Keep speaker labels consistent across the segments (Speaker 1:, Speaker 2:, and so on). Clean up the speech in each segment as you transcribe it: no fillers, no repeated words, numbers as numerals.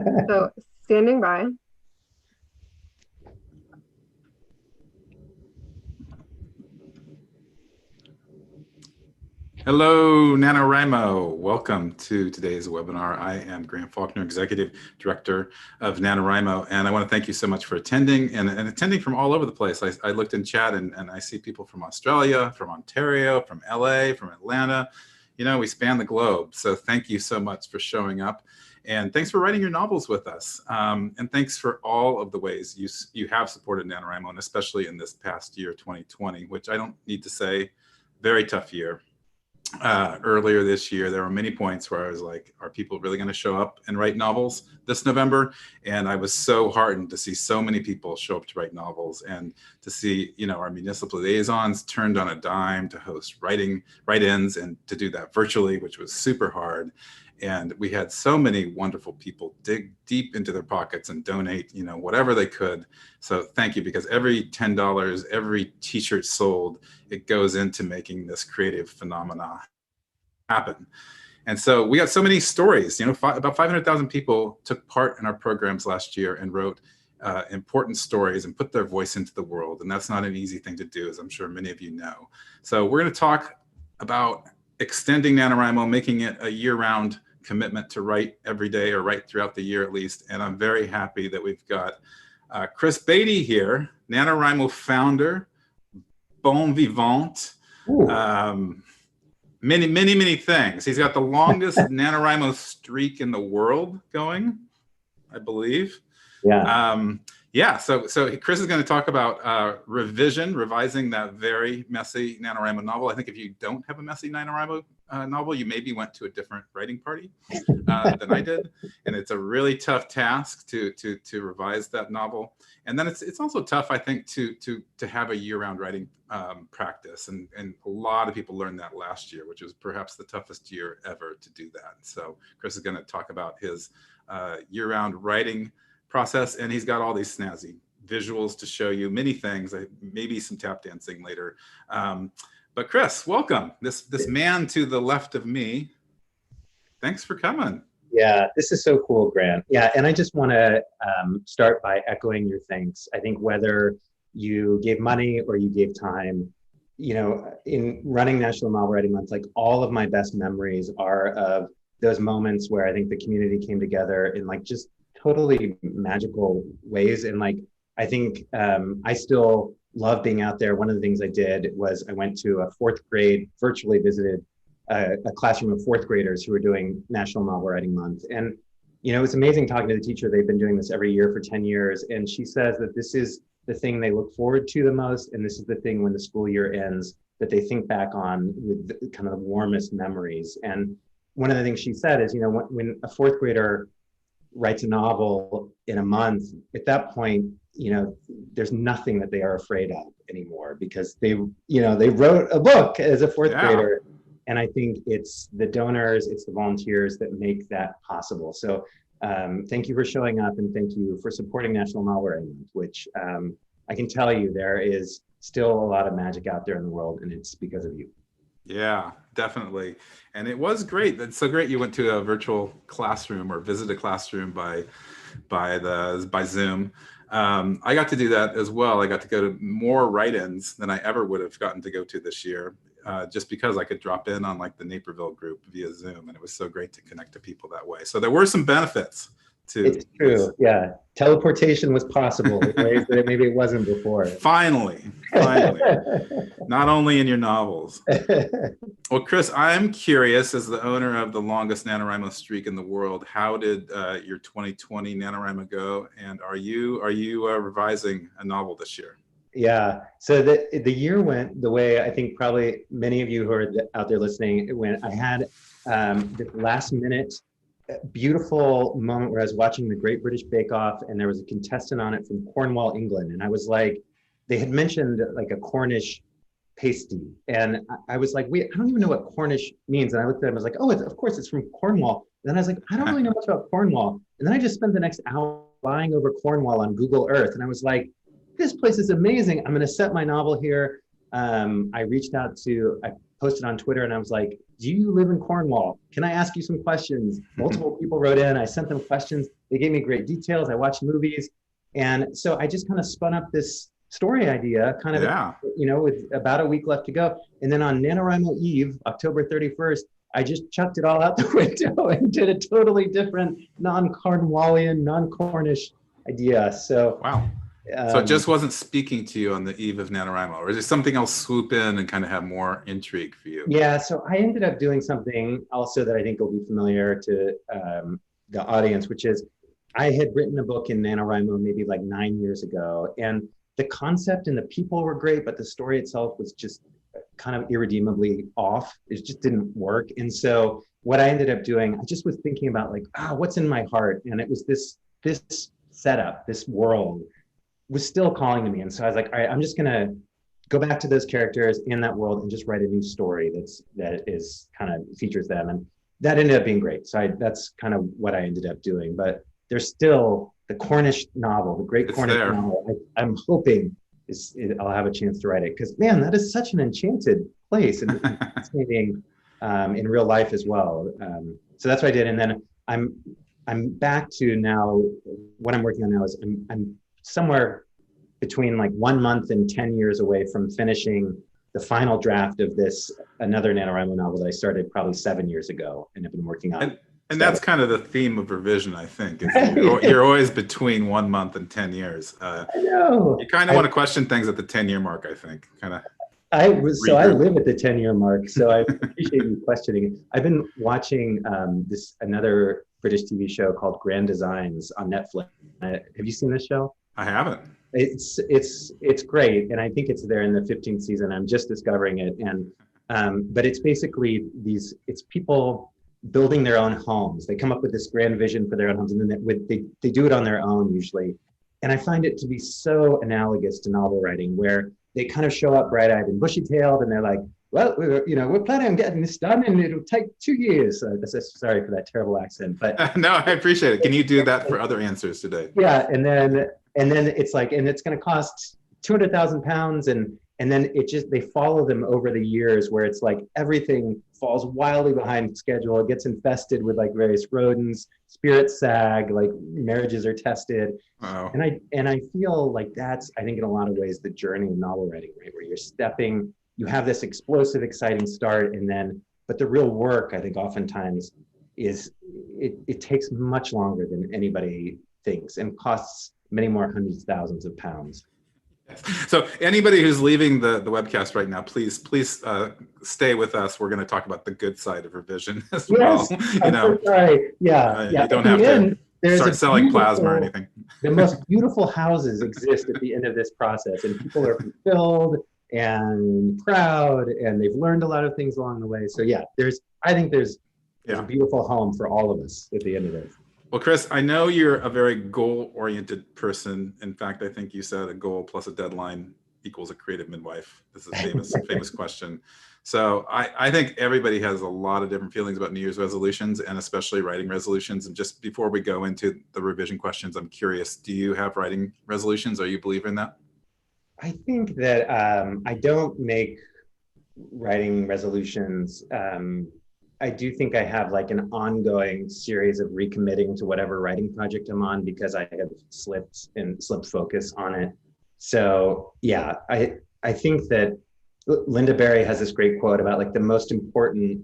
Speaker 1: So standing by.
Speaker 2: Hello, NaNoWriMo. Welcome to today's webinar. I am Grant Faulkner, Executive Director of NaNoWriMo, and I want to thank you so much for attending and attending from all over the place. I looked in chat and I see people from Australia, from Ontario, from LA, from Atlanta. You know, we span the globe. So thank you so much for showing up. And thanks for writing your novels with us. And thanks for all of the ways you have supported NaNoWriMo, and especially in this past year, 2020, which I don't need to say, very tough year. Earlier this year, there were many points where I was like, are people really going to show up and write novels this November? And I was so heartened to see so many people show up to write novels, and to see, you know, our municipal liaisons turned on a dime to host write-ins and to do that virtually, which was super hard. And we had so many wonderful people dig deep into their pockets and donate, you know, whatever they could. So thank you, because every $10, every t-shirt sold, it goes into making this creative phenomena happen. And so we got so many stories, you know, about 500,000 people took part in our programs last year and wrote important stories and put their voice into the world. And that's not an easy thing to do, as I'm sure many of you know. So we're going to talk about extending NaNoWriMo, making it a year-round commitment to write every day, or write throughout the year at least. And I'm very happy that we've got Chris Baty here, NaNoWriMo founder, bon vivant, many things. He's got the longest NaNoWriMo streak in the world going, I believe.
Speaker 3: Yeah.
Speaker 2: So Chris is going to talk about revising that very messy NaNoWriMo novel. I think if you don't have a messy NaNoWriMo novel, you maybe went to a different writing party than I did. And it's a really tough task to revise that novel. And then it's also tough, I think, to have a year-round writing practice. And a lot of people learned that last year, which was perhaps the toughest year ever to do that. So Chris is going to talk about his year-round writing process, and he's got all these snazzy visuals to show you many things, maybe some tap dancing later. But Chris, welcome. This man to the left of me. Thanks for coming.
Speaker 3: Yeah, this is so cool, Grant. Yeah, and I just want to start by echoing your thanks. I think whether you gave money or you gave time, you know, in running National Novel Writing Month, like, all of my best memories are of those moments where I think the community came together in, like, just totally magical ways. And, like, I think I still love being out there. One of the things I did was I went to a fourth grade, virtually visited a classroom of fourth graders who were doing National Novel Writing Month. And, you know, it's amazing talking to the teacher. They've been doing this every year for 10 years. And she says that this is the thing they look forward to the most. And this is the thing, when the school year ends, that they think back on with the kind of the warmest memories. And one of the things she said is, you know, when a fourth grader writes a novel in a month, at that point, you know, there's nothing that they are afraid of anymore, because they wrote a book as a fourth grader. And I think it's the donors, it's the volunteers that make that possible. So thank you for showing up, and thank you for supporting National Novel Writing Month, which I can tell you there is still a lot of magic out there in the world, and it's because of you.
Speaker 2: Yeah, definitely. And it was great. That's so great you went to a virtual classroom, or visited a classroom by Zoom. I got to do that as well. I got to go to more write-ins than I ever would have gotten to go to this year, just because I could drop in on, like, the Naperville group via Zoom, and it was so great to connect to people that way. So there were some benefits to
Speaker 3: It's true. Yeah, teleportation was possible in ways that maybe it wasn't before.
Speaker 2: Finally, not only in your novels. Well, Chris, I'm curious, as the owner of the longest NaNoWriMo streak in the world, how did your 2020 NaNoWriMo go? And are you revising a novel this year?
Speaker 3: Yeah, so the year went the way I think probably many of you who are out there listening, it went. I had this last minute beautiful moment where I was watching the Great British Bake Off, and there was a contestant on it from Cornwall, England. And I was like, they had mentioned, like, a Cornish pasty. And I was like, wait, I don't even know what Cornish means. And I looked at it and I was like, oh, of course it's from Cornwall. And then I was like, I don't really know much about Cornwall. And then I just spent the next hour flying over Cornwall on Google Earth. And I was like, this place is amazing. I'm going to set my novel here. I posted on Twitter, and I was like, do you live in Cornwall? Can I ask you some questions? Multiple people wrote in. I sent them questions. They gave me great details. I watched movies. And so I just kind of spun up this story idea, kind of, with about a week left to go. And then on NaNoWriMo Eve, October 31st, I just chucked it all out the window and did a totally different non-Cornwallian, non-Cornish idea. So
Speaker 2: wow. So it just wasn't speaking to you on the eve of NaNoWriMo, or is there something else swoop in and kind of have more intrigue for you?
Speaker 3: Yeah, so I ended up doing something also that I think will be familiar to the audience, which is I had written a book in NaNoWriMo maybe like 9 years ago, and the concept and the people were great, but the story itself was just kind of irredeemably off. It just didn't work. And so what I ended up doing, I just was thinking about like, what's in my heart? And it was this setup, this world was still calling to me. And so I was like, all right, I'm just gonna go back to those characters in that world and just write a new story that is kind of features them. And that ended up being great. So that's kind of what I ended up doing. But there's still the Cornish novel, the great Cornish novel. I'm hoping I'll have a chance to write it, because man, that is such an enchanted place and fascinating in real life as well. So that's what I did. And then I'm back to now, what I'm working on now is I'm somewhere between like 1 month and 10 years away from finishing the final draft of another NaNoWriMo novel that I started probably 7 years ago and have been working on.
Speaker 2: And that's kind of the theme of revision, I think. You're always between 1 month and 10 years.
Speaker 3: I know.
Speaker 2: You kind of want to question things at the 10-year mark, I think.
Speaker 3: I live at the 10-year mark, so I appreciate you questioning it. I've been watching another British TV show called Grand Designs on Netflix. Have you seen this show?
Speaker 2: I haven't.
Speaker 3: It's great, and I think it's there in the 15th season. I'm just discovering it, and but it's basically it's people building their own homes. They come up with this grand vision for their own homes, and then they do it on their own usually. And I find it to be so analogous to novel writing, where they kind of show up bright-eyed and bushy-tailed, and they're like, well, we're planning on getting this done, and it'll take 2 years. Sorry for that terrible accent, but
Speaker 2: no, I appreciate it. Can you do that for other answers today?
Speaker 3: Yeah, and then it's like, and it's going to cost £200,000, and then they follow them over the years, where it's like everything falls wildly behind schedule. It gets infested with like various rodents, spirits sag, like marriages are tested.
Speaker 2: Wow.
Speaker 3: And I feel like that's, I think in a lot of ways, the journey of novel writing, right? Where you have this explosive, exciting start, but the real work, I think oftentimes is, it takes much longer than anybody thinks and costs many more hundreds of thousands of pounds.
Speaker 2: So anybody who's leaving the webcast right now, please stay with us. We're going to talk about the good side of revision as well.
Speaker 3: I'm so sorry. Yeah.
Speaker 2: You don't have to start selling plasma or anything.
Speaker 3: The most beautiful houses exist at the end of this process, and people are fulfilled and proud, and they've learned a lot of things along the way. So yeah, I think there's a beautiful home for all of us at the end of this.
Speaker 2: Well, Chris, I know you're a very goal-oriented person. In fact, I think you said a goal plus a deadline equals a creative midwife. This is a famous question. So I think everybody has a lot of different feelings about New Year's resolutions, and especially writing resolutions. And just before we go into the revision questions, I'm curious, do you have writing resolutions? Are you a believer in that?
Speaker 3: I think that I don't make writing resolutions. I do think I have like an ongoing series of recommitting to whatever writing project I'm on, because I have slipped focus on it. So yeah, I think that Linda Berry has this great quote about like the most important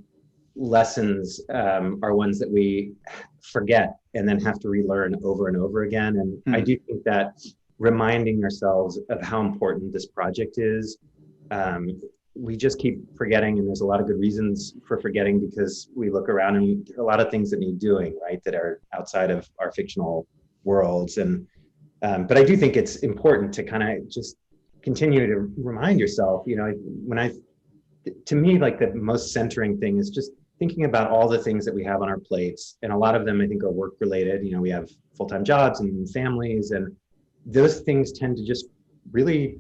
Speaker 3: lessons are ones that we forget and then have to relearn over and over again. And I do think that reminding ourselves of how important this project is, we just keep forgetting, and there's a lot of good reasons for forgetting, because we look around and there are a lot of things that need doing, right, that are outside of our fictional worlds. And but I do think it's important to kind of just continue to remind yourself, to me, like the most centering thing is just thinking about all the things that we have on our plates. And a lot of them, I think, are work related. We have full-time jobs and families, and those things tend to just really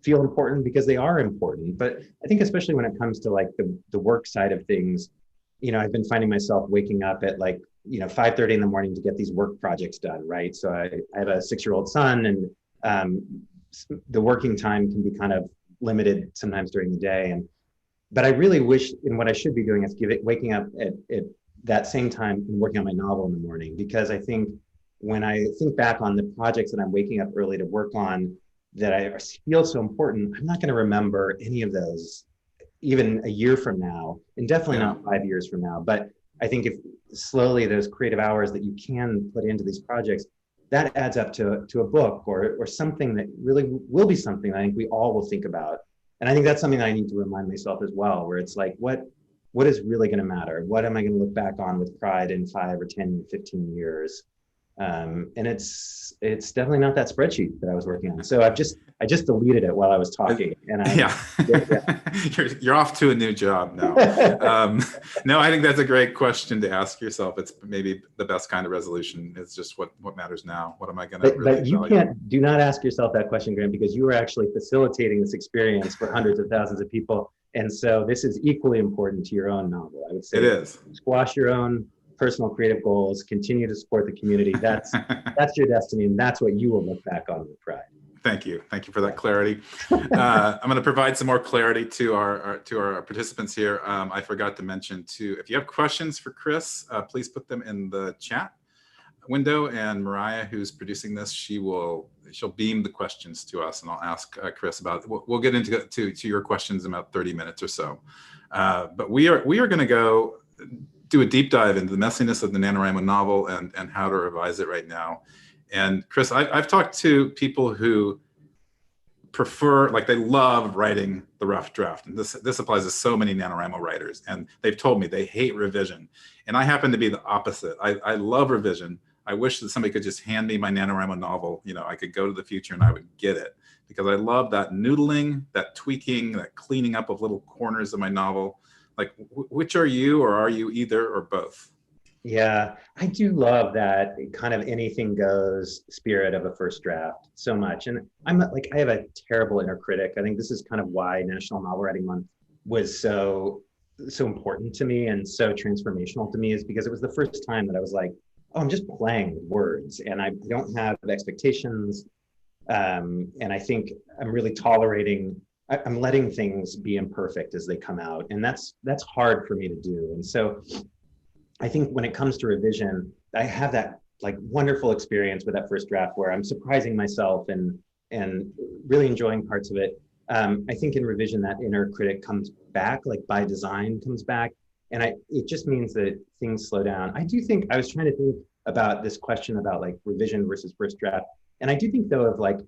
Speaker 3: feel important because they are important. But I think especially when it comes to like the work side of things, I've been finding myself waking up at like 5:30 in the morning to get these work projects done, right? So I have a 6-year-old son, and the working time can be kind of limited sometimes during the day. but I really wish, and what I should be doing is waking up at that same time and working on my novel in the morning, because I think when I think back on the projects that I'm waking up early to work on that I feel so important, I'm not going to remember any of those even a year from now, and definitely
Speaker 2: Yeah.
Speaker 3: not 5 years from now. But I think if slowly those creative hours that you can put into these projects, that adds up to a book or something that really will be something I think we all will think about. And I think that's something that I need to remind myself as well, where it's like, what is really going to matter? What am I going to look back on with pride in 5 or 10, 15 years? And it's definitely not that spreadsheet that I was working on. So I just deleted it while I was talking, and
Speaker 2: Yeah. You're off to a new job now. No, I think that's a great question to ask yourself. It's maybe the best kind of resolution. It's just what matters now. What am I going to really
Speaker 3: But you
Speaker 2: value?
Speaker 3: do not ask yourself that question, Graham, because you are actually facilitating this experience for hundreds of thousands of people. And so this is equally important to your own novel. I would say
Speaker 2: It is.
Speaker 3: squash your own personal creative goals, continue to support the community. That's your destiny, and that's what you will look back on with pride.
Speaker 2: Thank you. Thank you for that clarity. I'm going to provide some more clarity to our participants here. I forgot to mention too, if you have questions for Chris, please put them in the chat window, and Mariah, who's producing this, she'll beam the questions to us, and I'll ask Chris about. We'll get into to your questions in about 30 minutes or so. But we are going to go do a deep dive into the messiness of the NaNoWriMo novel and how to revise it right now. And Chris, I've talked to people who prefer, like, they love writing the rough draft. And this applies to so many NaNoWriMo writers. And they've told me they hate revision. And I happen to be the opposite. I love revision. I wish that somebody could just hand me my NaNoWriMo novel. You know, I could go to the future and I would get it, because I love that noodling, that tweaking, that cleaning up of little corners of my novel. Like, which are you, or are you either or both?
Speaker 3: Yeah, I do love that kind of anything goes spirit of a first draft so much. And I have a terrible inner critic. I think this is kind of why National Novel Writing Month was so important to me and so transformational to me, is because it was the first time that I was like, oh, I'm just playing with words and I don't have expectations. And I think I'm really I'm letting things be imperfect as they come out. And that's hard for me to do. And so I think when it comes to revision, I have that like wonderful experience with that first draft where I'm surprising myself and really enjoying parts of it. I think in revision, that inner critic comes back, like by design comes back. And it just means that things slow down. I do think, I was trying to think about this question about like revision versus first draft. And I do think though of like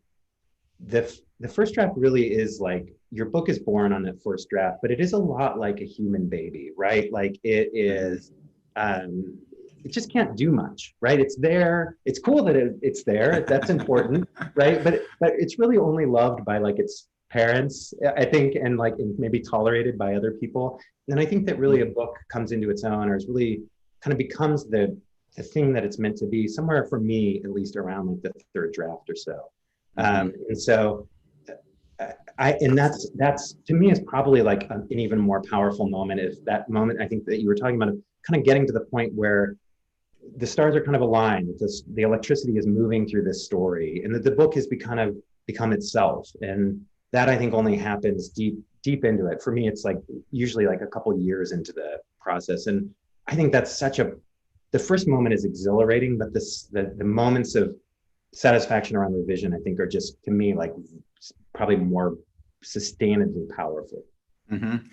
Speaker 3: the first draft really is like, your book is born on that first draft, but it is a lot like a human baby, right? Like it is, it just can't do much, right? It's there. It's cool that it's there. That's important, right? But it's really only loved by like its parents, I think, and like maybe tolerated by other people. And I think that really a book comes into its own, or is really kind of becomes the thing that it's meant to be, somewhere for me, at least around like the third draft or so. And so and that's to me is probably like an even more powerful moment, is that moment I think that you were talking about, kind of getting to the point where the stars are kind of aligned, the electricity is moving through this story, and that the book has become itself. And that I think only happens deep into it. For me, it's like usually like a couple years into the process. And I think that's the first moment is exhilarating, but the moments of satisfaction around revision, I think, are just, to me, like probably more sustainably powerful.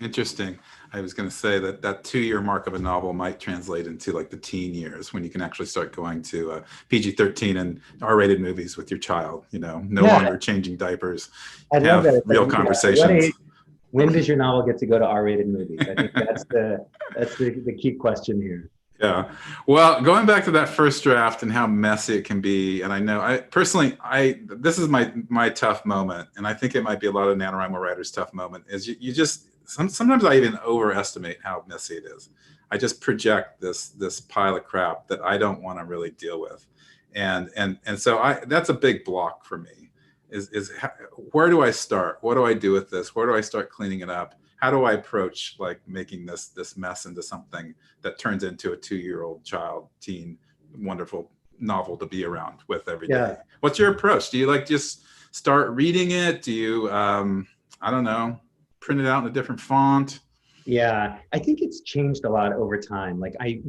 Speaker 2: Interesting. I was going to say that 2-year mark of a novel might translate into like the teen years, when you can actually start going to PG-13 and R-rated movies with your child, no longer changing diapers,
Speaker 3: I love that.
Speaker 2: real conversations.
Speaker 3: When does your novel get to go to R-rated movies? I think that's the key question here.
Speaker 2: Yeah. Well, going back to that first draft and how messy it can be, and I know this is my tough moment, and I think it might be a lot of NaNoWriMo writers' tough moment, is you just, sometimes I even overestimate how messy it is. I just project this pile of crap that I don't want to really deal with. And so that's a big block for me, is where do I start? What do I do with this? Where do I start cleaning it up? How do I approach like making this mess into something that turns into a 2-year-old teen, wonderful novel to be around with every day? What's your approach? Do you like just start reading it? Do you, I don't know, print it out in a different font?
Speaker 3: Yeah, I think it's changed a lot over time. Like I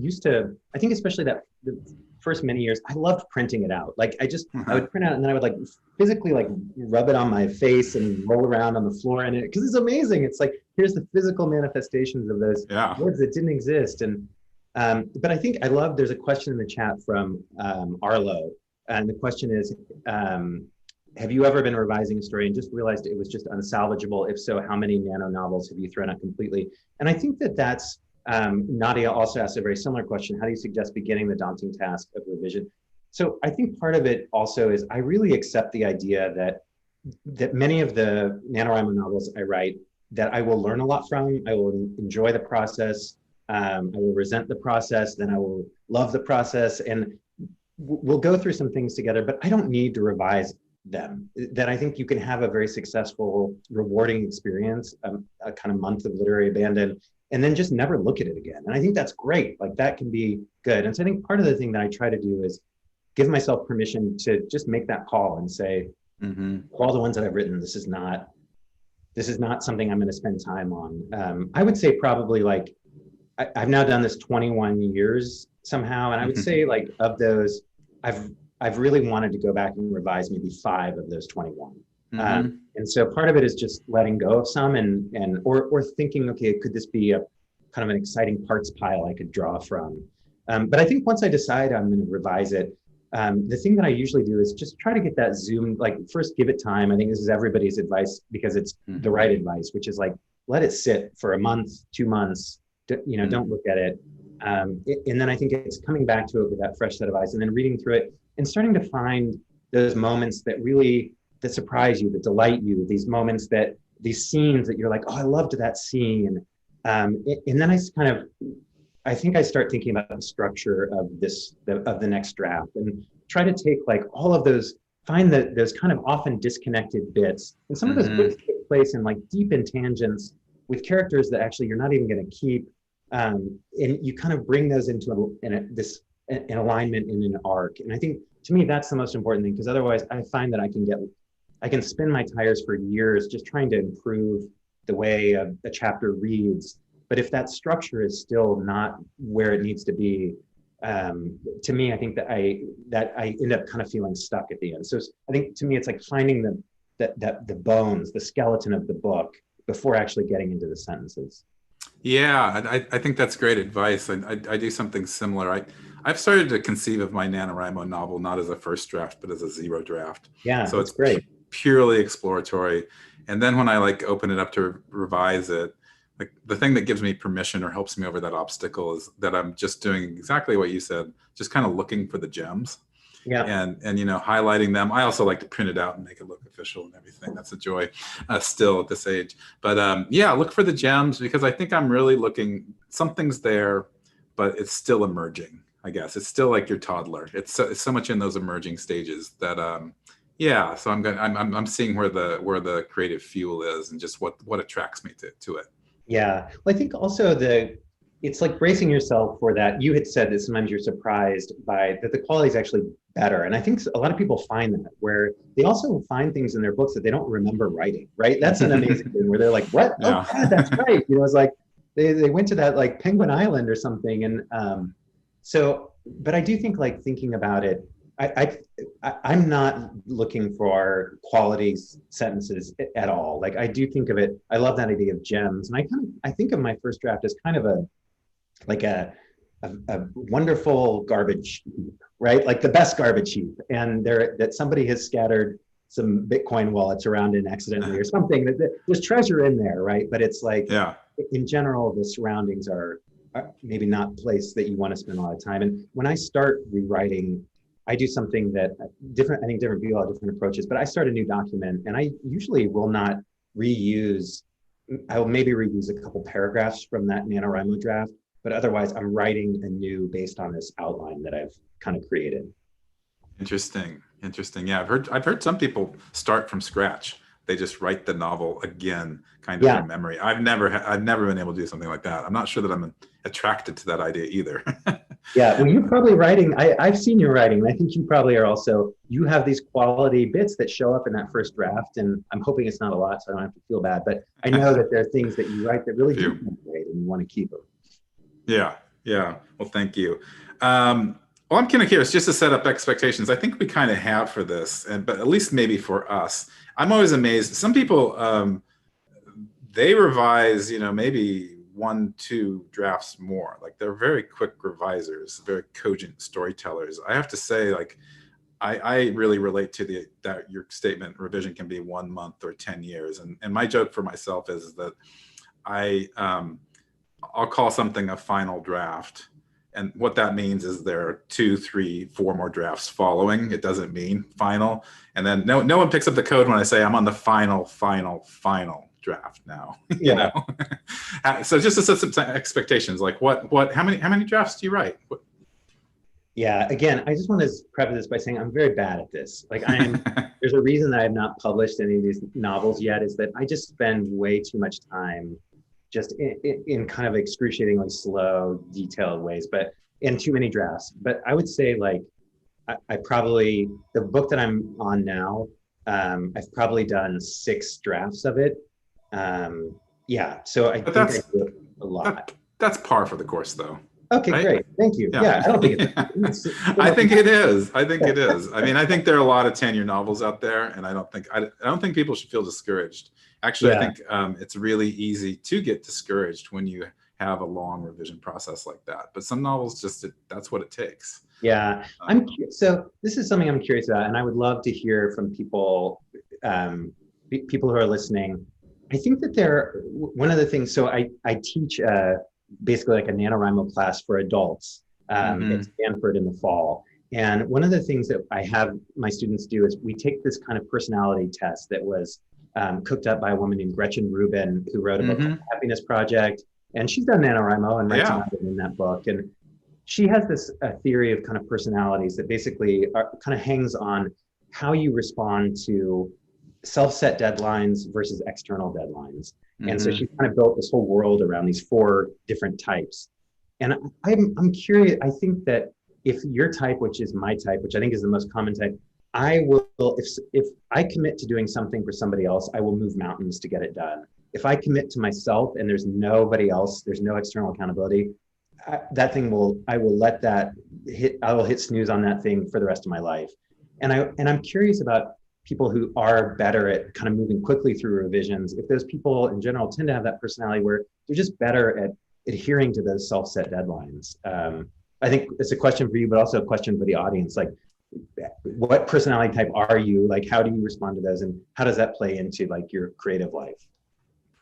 Speaker 3: think especially that the first many years, I loved printing it out. Like I would print out and then I would like physically like rub it on my face and roll around on the floor in it because it's amazing. It's like, here's the physical manifestations of those
Speaker 2: Yeah.
Speaker 3: words that didn't exist. And, but I think there's a question in the chat from Arlo. And the question is, have you ever been revising a story and just realized it was just unsalvageable? If so, how many nano novels have you thrown out completely? And I think that's, Nadia also asked a very similar question. How do you suggest beginning the daunting task of revision? So I think part of it also is I really accept the idea that many of the NaNoWriMo novels I write, that I will learn a lot from, I will enjoy the process, I will resent the process, then I will love the process, and we'll go through some things together, but I don't need to revise them. That I think you can have a very successful, rewarding experience, a kind of month of literary abandon, and then just never look at it again. And I think that's great. Like that can be good. And so I think part of the thing that I try to do is give myself permission to just make that call and say, all the ones that I've written, this is not something I'm going to spend time on. I would say probably like, I've now done this 21 years somehow. And I would say like of those, I've really wanted to go back and revise maybe 5 of those 21. And so part of it is just letting go of some or thinking, okay, could this be a kind of an exciting parts pile I could draw from? But I think once I decide I'm going to revise it, the thing that I usually do is just try to get that zoom, like first give it time. I think this is everybody's advice because it's the right advice, which is like, let it sit for a month, 2 months, don't look at it. And then I think it's coming back to it with that fresh set of eyes and then reading through it and starting to find those moments that surprise you, that delight you, these scenes that you're like, oh, I loved that scene. And then I think I start thinking about the structure of the next draft and try to take like all of those, find those kind of often disconnected bits. And some of those bits take place in like deep in tangents with characters that actually you're not even going to keep. And you kind of bring those into an alignment in an arc. And I think to me, that's the most important thing, because otherwise I find that I can spin my tires for years just trying to improve the way a chapter reads. But if that structure is still not where it needs to be, to me, I think that I end up kind of feeling stuck at the end. So I think to me, it's like finding the bones, the skeleton of the book before actually getting into the sentences.
Speaker 2: Yeah, I think that's great advice. I do something similar. I've started to conceive of my NaNoWriMo novel not as a first draft, but as a 0 draft.
Speaker 3: Yeah,
Speaker 2: so
Speaker 3: it's
Speaker 2: it's
Speaker 3: great.
Speaker 2: Purely exploratory. And then when I like open it up to revise it, like the thing that gives me permission or helps me over that obstacle is that I'm just doing exactly what you said, just kind of looking for the gems.
Speaker 3: Yeah.
Speaker 2: And highlighting them. I also like to print it out and make it look official and everything. That's a joy still at this age. But yeah, look for the gems, because I think I'm really looking, something's there, but it's still emerging, I guess. It's still like your toddler. It's so much in those emerging stages that yeah, so I'm seeing where the creative fuel is and just what attracts me to it.
Speaker 3: Yeah. Well, I think also it's like bracing yourself for that. You had said that sometimes you're surprised by that the quality is actually better. And I think a lot of people find that, where they also find things in their books that they don't remember writing, right? That's an amazing thing where they're like, what?
Speaker 2: Yeah.
Speaker 3: Oh, God, that's right. It's like they went to that like Penguin Island or something. And but I do think like thinking about it, I'm not looking for quality sentences at all. Like I do think of it, I love that idea of gems. And I think of my first draft as kind of a wonderful garbage heap, right? Like the best garbage heap. And that somebody has scattered some Bitcoin wallets around it accidentally or something. There's treasure in there, right? But it's like, yeah, in general, the surroundings are maybe not a place that you want to spend a lot of time. And when I start rewriting, I do something that I think different people have different approaches, but I start a new document and I usually will not reuse, I will maybe reuse a couple paragraphs from that NaNoWriMo draft, but otherwise I'm writing anew based on this outline that I've kind of created.
Speaker 2: Interesting. Yeah, I've heard some people start from scratch. They just write the novel again, kind of from memory. I've never been able to do something like that. I'm not sure that I'm attracted to that idea either.
Speaker 3: Yeah, well, you're probably writing. I've seen you writing, and I think you probably are also. You have these quality bits that show up in that first draft, and I'm hoping it's not a lot, so I don't have to feel bad. But I know that there are things that you write that really do sound great, and you want to keep them.
Speaker 2: Yeah, yeah. Well, thank you. Well, I'm kind of curious, just to set up expectations. I think we kind of have for this, but at least maybe for us. I'm always amazed. Some people, they revise, maybe 1-2 drafts more. Like they're very quick revisers, very cogent storytellers. I have to say, like, I really relate to that your statement, revision can be 1 month or 10 years. And my joke for myself is that I'll call something a final draft. And what that means is there are 2, 3, 4 more drafts following. It doesn't mean final. And then no one picks up the code when I say I'm on the final draft now. You know. So just to set some expectations, like how many drafts do you write?
Speaker 3: Yeah, again, I just want to preface this by saying I'm very bad at this. Like there's a reason that I have not published any of these novels yet, is that I just spend way too much time just in kind of excruciatingly slow, detailed ways, but in too many drafts. But I would say, like, I probably, the book that I'm on now, I've probably done 6 drafts of it. Yeah, so I think I do a lot.
Speaker 2: That's par for the course, though.
Speaker 3: Okay, right? Great. Thank you. Yeah, I don't think it's
Speaker 2: I think it is. I think it is. I mean, I think there are a lot of 10-year novels out there, and I don't think people should feel discouraged. Actually, I think it's really easy to get discouraged when you have a long revision process like that. But some novels that's what it takes.
Speaker 3: Yeah, so this is something I'm curious about, and I would love to hear from people, people who are listening. I think that one of the things. So I teach basically like a NaNoWriMo class for adults at Stanford in the fall. And one of the things that I have my students do is we take this kind of personality test that was cooked up by a woman named Gretchen Rubin, who wrote a book called Happiness Project. And she's done NaNoWriMo and writes about it in that book. And she has this theory of kind of personalities that basically kind of hangs on how you respond to self-set deadlines versus external deadlines. And so she kind of built this whole world around these 4 different types. And I'm curious, I think that if your type, which is my type, which I think is the most common type, I will, if I commit to doing something for somebody else, I will move mountains to get it done. If I commit to myself and there's nobody else, there's no external accountability, I will let that hit, I will hit snooze on that thing for the rest of my life. And I'm curious about people who are better at kind of moving quickly through revisions. If those people in general tend to have that personality where they're just better at adhering to those self-set deadlines. I think it's a question for you, but also a question for the audience. Like, what personality type are you? Like, how do you respond to those, and how does that play into like your creative life?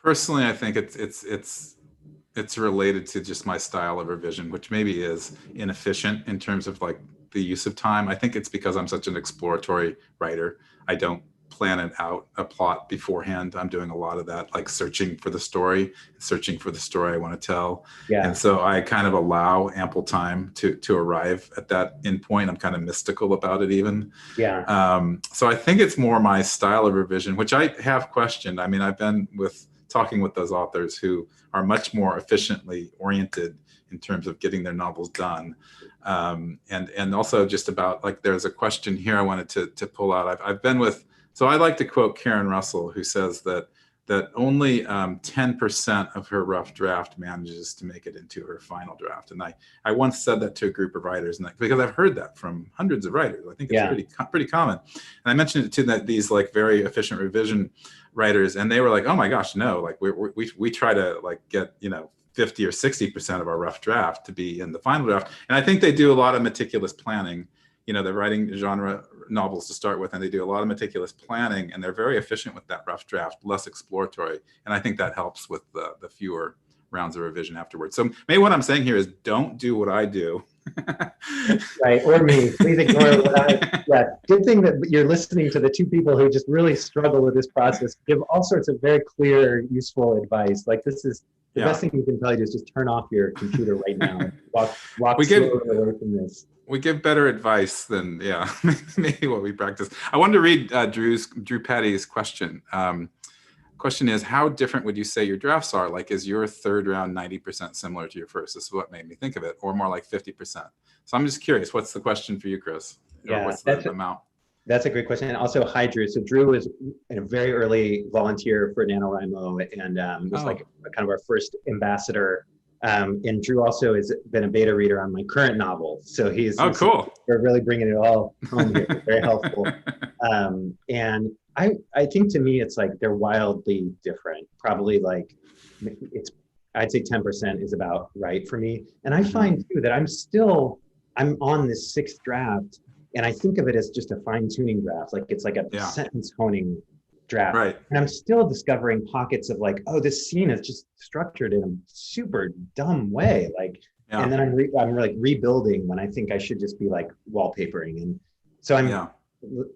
Speaker 2: Personally, I think it's related to just my style of revision, which maybe is inefficient in terms of like the use of time. I think it's because I'm such an exploratory writer. I don't plan out a plot beforehand. I'm doing a lot of that, like searching for the story I want to tell. Yeah. And so I kind of allow ample time to arrive at that endpoint. I'm kind of mystical about it even.
Speaker 3: Yeah.
Speaker 2: So I think it's more my style of revision, which I have questioned. I mean, I've been talking with those authors who are much more efficiently oriented in terms of getting their novels done. And also just about, like, there's a question here I wanted to pull out. I've been with, so I like to quote Karen Russell, who says that only 10% of her rough draft manages to make it into her final draft. And I once said that to a group of writers, and because I've heard that from hundreds of writers. I think it's pretty common. And I mentioned it to these like very efficient revision writers, and they were like, "Oh my gosh, no! Like we try to like get 50 or 60% of our rough draft to be in the final draft." And I think they do a lot of meticulous planning. They're writing genre novels to start with, and they do a lot of meticulous planning, and they're very efficient with that rough draft, less exploratory. And I think that helps with the fewer rounds of revision afterwards. So maybe what I'm saying here is don't do what I do.
Speaker 3: Right, or me. Please ignore what yeah. Good thing that you're listening to the 2 people who just really struggle with this process. Give all sorts of very clear, useful advice. Like, this is the best thing you can tell you is just turn off your computer right now and walk slowly away from this.
Speaker 2: We give better advice than maybe what we practice. I wanted to read Drew Patty's question. question is, how different would you say your drafts are? Like, is your third round 90% similar to your first? This is what made me think of it, or more like 50%. So I'm just curious, what's the question for you, Chris? Or
Speaker 3: Yeah,
Speaker 2: what's the amount?
Speaker 3: that's a great question. And also, hi, Drew. So Drew was a very early volunteer for NaNoWriMo and was like kind of our first ambassador. And Drew also has been a beta reader on my current novel. So
Speaker 2: cool.
Speaker 3: We're really bringing it all home here. Very helpful. And I think to me, it's like they're wildly different. Probably like I'd say 10% is about right for me. And I find too that I'm on this sixth draft, and I think of it as just a fine-tuning draft. Like it's like a sentence honing draft.
Speaker 2: Right.
Speaker 3: And I'm still discovering pockets of like, oh, this scene is just structured in a super dumb way. Like, and then I'm like rebuilding when I think I should just be like wallpapering. And so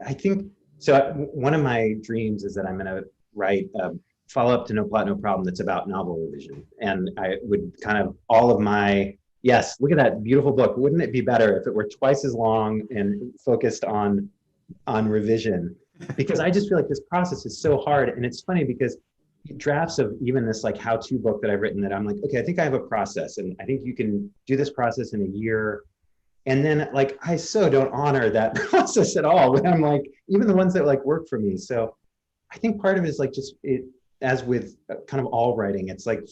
Speaker 3: I think, so one of my dreams is that I'm going to write a follow-up to No Plot, No Problem that's about novel revision. And I would kind of all of my, yes, look at that beautiful book. Wouldn't it be better if it were twice as long and focused on revision? Because I just feel like this process is so hard. And it's funny because drafts of even this like how-to book that I've written that I'm like, okay, I think I have a process and I think you can do this process in a year. And then like, I so don't honor that process at all. When I'm like, even the ones that like work for me. So I think part of it is like just it, as with kind of all writing, it's like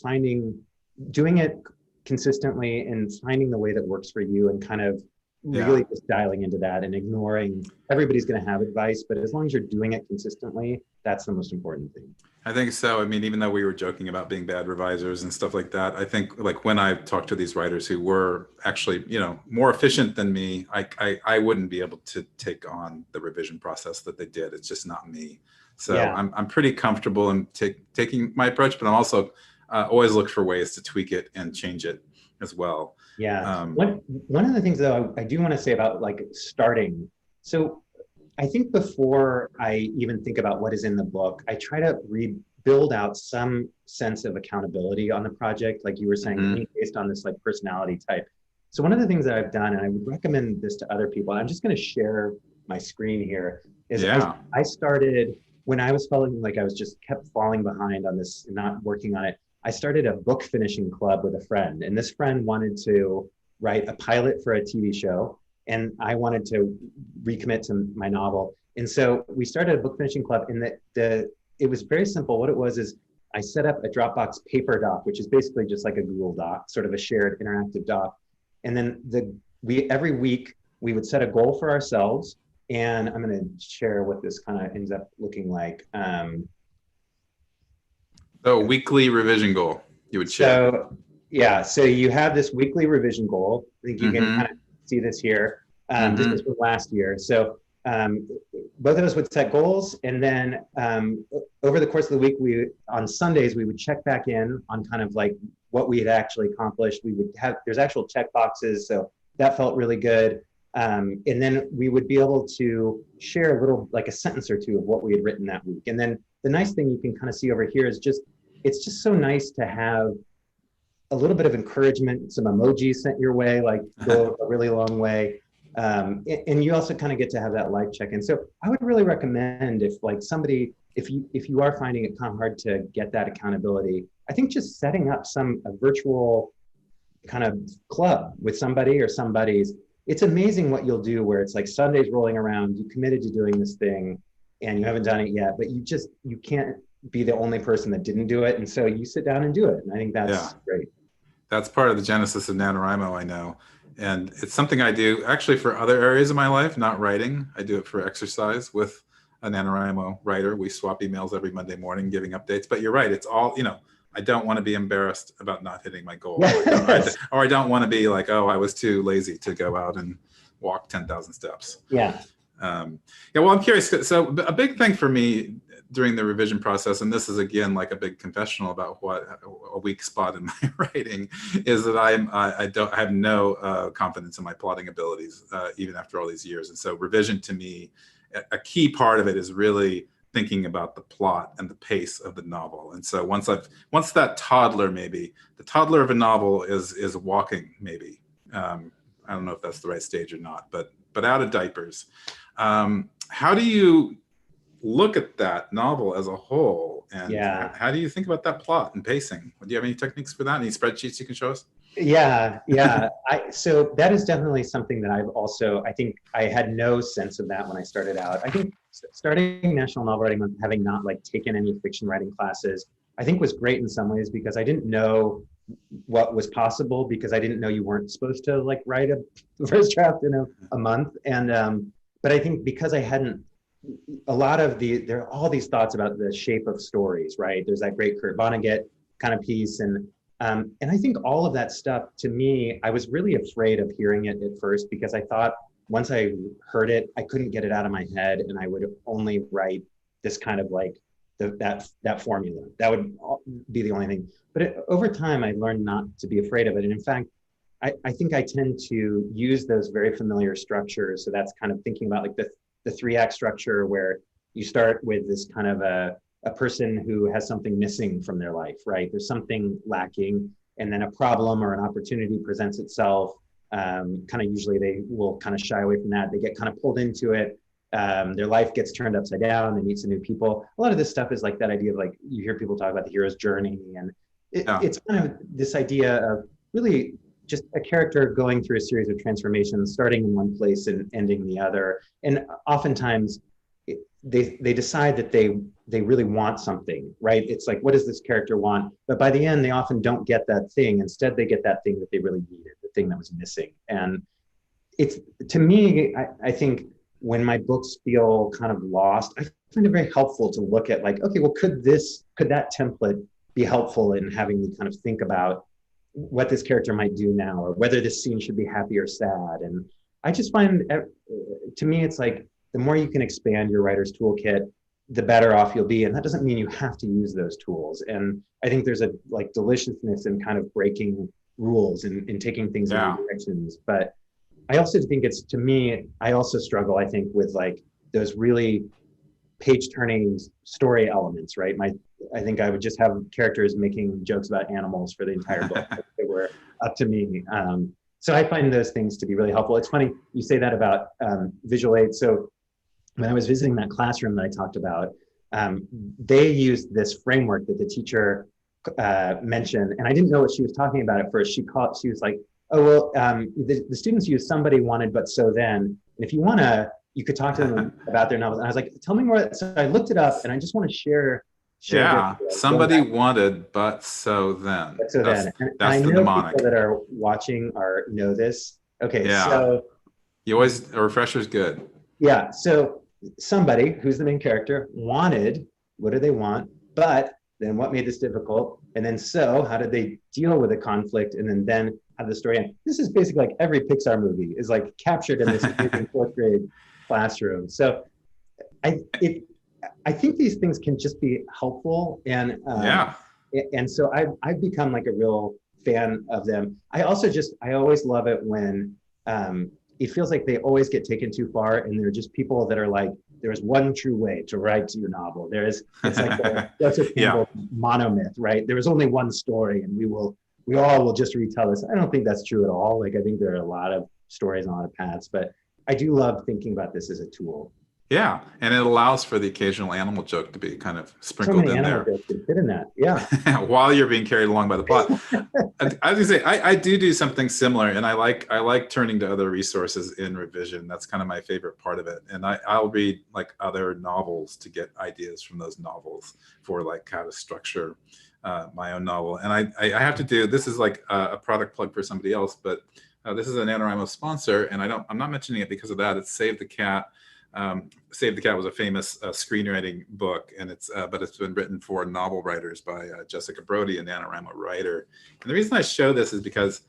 Speaker 3: doing it consistently and finding the way that works for you and kind of really just dialing into that and ignoring everybody's going to have advice, but as long as you're doing it consistently, that's the most important thing.
Speaker 2: I think so. I mean, even though we were joking about being bad revisers and stuff like that, I think like when I talked to these writers who were actually, you know, more efficient than me, I wouldn't be able to take on the revision process that they did. It's just not me. So I'm pretty comfortable in taking my approach, but I'm also always look for ways to tweak it and change it as well.
Speaker 3: Yeah. One of the things though, I do want to say about like starting. So I think before I even think about what is in the book, I try to build out some sense of accountability on the project. Like you were saying, based on this like personality type. So one of the things that I've done, and I would recommend this to other people, and I'm just going to share my screen here, is I started when I was feeling like I was just kept falling behind on this and not working on it. I started a book finishing club with a friend, and this friend wanted to write a pilot for a TV show, and I wanted to recommit to my novel. And so we started a book finishing club, and it was very simple. What it was is I set up a Dropbox paper doc, which is basically just like a Google Doc, sort of a shared interactive doc. And then every week we would set a goal for ourselves, and I'm going to share what this kind of ends up looking like.
Speaker 2: So weekly revision goal you would share.
Speaker 3: So yeah, so you have this weekly revision goal. I think you can kind of see this here. This is from last year. So both of us would set goals, and then over the course of the week, on Sundays we would check back in on kind of like what we had actually accomplished. We would have there's actual check boxes, so that felt really good. And then we would be able to share a little, like a sentence or two of what we had written that week. And then the nice thing you can kind of see over here is it's just so nice to have a little bit of encouragement, some emojis sent your way, like go a really long way. And you also kind of get to have that life check-in. So I would really recommend if like somebody, if you are finding it kind of hard to get that accountability, I think just setting up a virtual kind of club with somebody or some buddies. It's amazing what you'll do where it's like Sunday's rolling around, you committed to doing this thing and you haven't done it yet, but you can't be the only person that didn't do it. And so you sit down and do it. And I think that's great.
Speaker 2: That's part of the genesis of NaNoWriMo, I know. And it's something I do actually for other areas of my life, not writing. I do it for exercise with a NaNoWriMo writer. We swap emails every Monday morning giving updates. But you're right, it's all, I don't want to be embarrassed about not hitting my goal. Or I don't want to be like, oh, I was too lazy to go out and walk 10,000 steps.
Speaker 3: Yeah.
Speaker 2: Well, I'm curious. So a big thing for me during the revision process, and this is again like a big confessional about what a weak spot in my writing is that I have no confidence in my plotting abilities even after all these years. And so revision to me, a key part of it is really thinking about the plot and the pace of the novel. And so once that toddler, maybe the toddler of a novel is walking, maybe I don't know if that's the right stage or not, but out of diapers. How do you look at that novel as a whole And
Speaker 3: Yeah.
Speaker 2: how do you think about that plot and pacing? Do you have any techniques for that? Any spreadsheets you can show us?
Speaker 3: Yeah. So that is definitely something that I think I had no sense of that when I started out. I think starting National Novel Writing Month, having not like taken any fiction writing classes, I think was great in some ways because I didn't know what was possible because I didn't know you weren't supposed to like write a first draft in a month. But I think because I hadn't, a lot of there are all these thoughts about the shape of stories, right? There's that great Kurt Vonnegut kind of piece. And I think all of that stuff, to me, I was really afraid of hearing it at first because I thought once I heard it, I couldn't get it out of my head and I would only write this kind of like that formula. That would be the only thing. But over time, I learned not to be afraid of it. And in fact, I think I tend to use those very familiar structures. So that's kind of thinking about like the 3-act structure where you start with this kind of a person who has something missing from their life, right? There's something lacking, and then a problem or an opportunity presents itself. Kind of usually they will kind of shy away from that. They get kind of pulled into it. Their life gets turned upside down. They meet some new people. A lot of this stuff is like that idea of like, you hear people talk about the hero's journey, and it's kind of this idea of really just a character going through a series of transformations, starting in one place and ending the other. And oftentimes they decide that they really want something, right? It's like, what does this character want? But by the end, they often don't get that thing. Instead, they get that thing that they really needed, the thing that was missing. And it's, to me, I think when my books feel kind of lost, I find it very helpful to look at like, okay, well, could that template be helpful in having me kind of think about what this character might do now, or whether this scene should be happy or sad. And I just find, to me, it's like, the more you can expand your writer's toolkit, the better off you'll be. And that doesn't mean you have to use those tools. And I think there's a like deliciousness in kind of breaking rules and taking things in new directions. But I also think it's, to me, I also struggle, I think, with like those really page turning story elements, right? I think I would just have characters making jokes about animals for the entire book if they were up to me. So I find those things to be really helpful. It's funny you say that about visual aids. So when I was visiting that classroom that I talked about, they used this framework that the teacher mentioned, and I didn't know what she was talking about at first. She was like, "Oh well, the students use somebody wanted, but so then. And if you wanna, you could talk to them about their novels." And I was like, "Tell me more." So I looked it up, and I just want to share.
Speaker 2: Yeah, somebody wanted, but so then.
Speaker 3: But so then, and
Speaker 2: that's
Speaker 3: I
Speaker 2: the
Speaker 3: know
Speaker 2: mnemonic.
Speaker 3: people that are watching know this. Okay,
Speaker 2: yeah.
Speaker 3: So
Speaker 2: you always, a refresher's good.
Speaker 3: Yeah, so somebody who's the main character wanted, what do they want? But then what made this difficult? And then so how did they deal with the conflict? And then how did the story end? This is basically like every Pixar movie is like captured in this fourth grade classroom. So I think these things can just be helpful. And so I've become like a real fan of them. I always love it when it feels like they always get taken too far, and there are just people that are like, there's one true way to write your novel. It's like the Joseph Campbell monomyth, right? There is only one story, and we all will just retell this. I don't think that's true at all. Like, I think there are a lot of stories and a lot of paths, but I do love thinking about this as a tool.
Speaker 2: Yeah, and it allows for the occasional animal joke to be kind of sprinkled in there.
Speaker 3: Jokes that fit in that, yeah.
Speaker 2: While you're being carried along by the plot. I was gonna say, I do something similar, and I like turning to other resources in revision. That's kind of my favorite part of it. And I'll read like other novels to get ideas from those novels for like how to structure my own novel. And I have to do, this is like a product plug for somebody else, but this is a NaNoWriMo sponsor, and I'm not mentioning it because of that. It's Save the Cat. Save the Cat was a famous screenwriting book, and but it's been written for novel writers by Jessica Brody, a NaNoWriMo writer. And the reason I show this is because,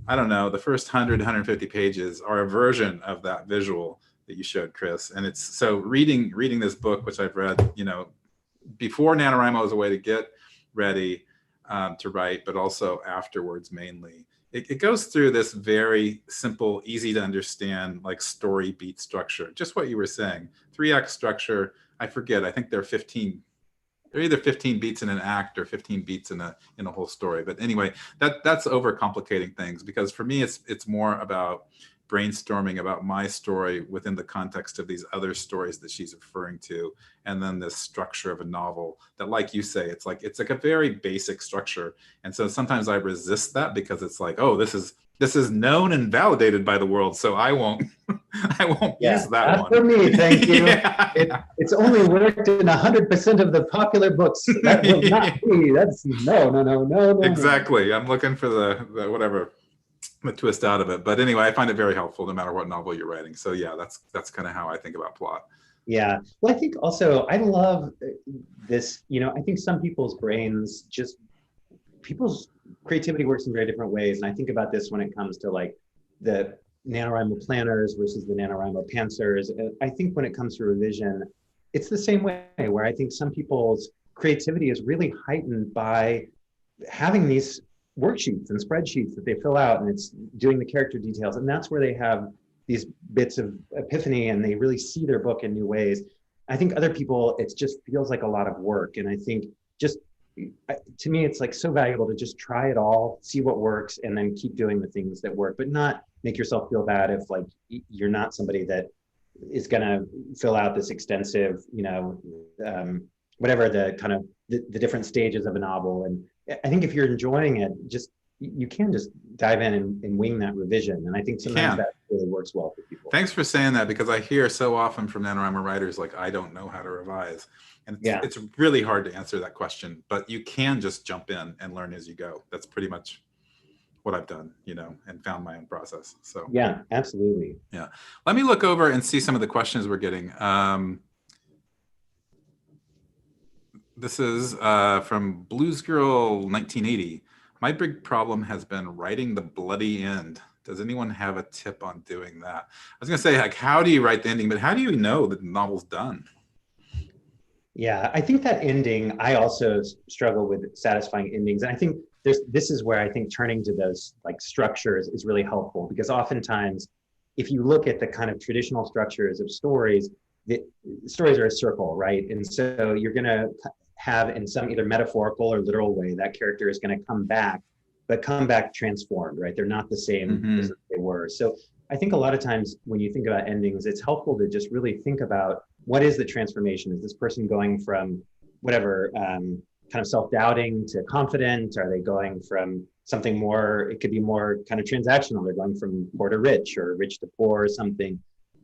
Speaker 2: I don't know, the first 100, 150 pages are a version of that visual that you showed, Chris. And it's so reading this book, which I've read, before NaNoWriMo was a way to get ready to write, but also afterwards mainly. It goes through this very simple, easy to understand, like story beat structure. Just what you were saying, 3-act structure. I forget. I think they're 15. They're either 15 beats in an act or 15 beats in a whole story. But anyway, that's overcomplicating things, because for me, it's more about brainstorming about my story within the context of these other stories that she's referring to, and then this structure of a novel that, like you say, it's like a very basic structure. And so sometimes I resist that because it's like, oh, this is known and validated by the world, so I won't use that
Speaker 3: not
Speaker 2: one.
Speaker 3: For me, thank you.
Speaker 2: Yeah.
Speaker 3: It's only worked in 100% of the popular books. That will not be. That's no.
Speaker 2: Exactly. I'm looking for the whatever, the twist out of it. But anyway, I find it very helpful no matter what novel you're writing. So yeah, that's kind of how I think about plot.
Speaker 3: Yeah. Well, I think also I love this. I think some people's brains people's creativity works in very different ways. And I think about this when it comes to like the NaNoWriMo planners versus the NaNoWriMo pantsers. I think when it comes to revision, it's the same way, where I think some people's creativity is really heightened by having these worksheets and spreadsheets that they fill out, and it's doing the character details. And that's where they have these bits of epiphany and they really see their book in new ways. I think other people, it just feels like a lot of work. And I think to me, it's like so valuable to just try it all, see what works, and then keep doing the things that work, but not make yourself feel bad if like you're not somebody that is going to fill out this extensive, whatever the kind of the different stages of a novel. And I think if you're enjoying it, you can just dive in and wing that revision. And I think sometimes that really works well for people.
Speaker 2: Thanks for saying that, because I hear so often from NaNoWriMo writers, like, I don't know how to revise. And it's really hard to answer that question, but you can just jump in and learn as you go. That's pretty much what I've done, and found my own process. So
Speaker 3: yeah, absolutely.
Speaker 2: Yeah. Let me look over and see some of the questions we're getting. This is from Blues Girl 1980. My big problem has been writing the bloody end. Does anyone have a tip on doing that? I was going to say, like, how do you write the ending, but how do you know that the novel's done?
Speaker 3: Yeah, I think that ending, I also struggle with satisfying endings. And I think this is where I think turning to those like structures is really helpful, because oftentimes if you look at the kind of traditional structures of stories, the stories are a circle, right? And so you're going to have, in some either metaphorical or literal way, that character is going to come back, but come back transformed, right? They're not the same as they were. So I think a lot of times when you think about endings, it's helpful to just really think about, what is the transformation? Is this person going from whatever kind of self-doubting to confident? Are they going from something more, it could be more kind of transactional. They're going from poor to rich or rich to poor or something.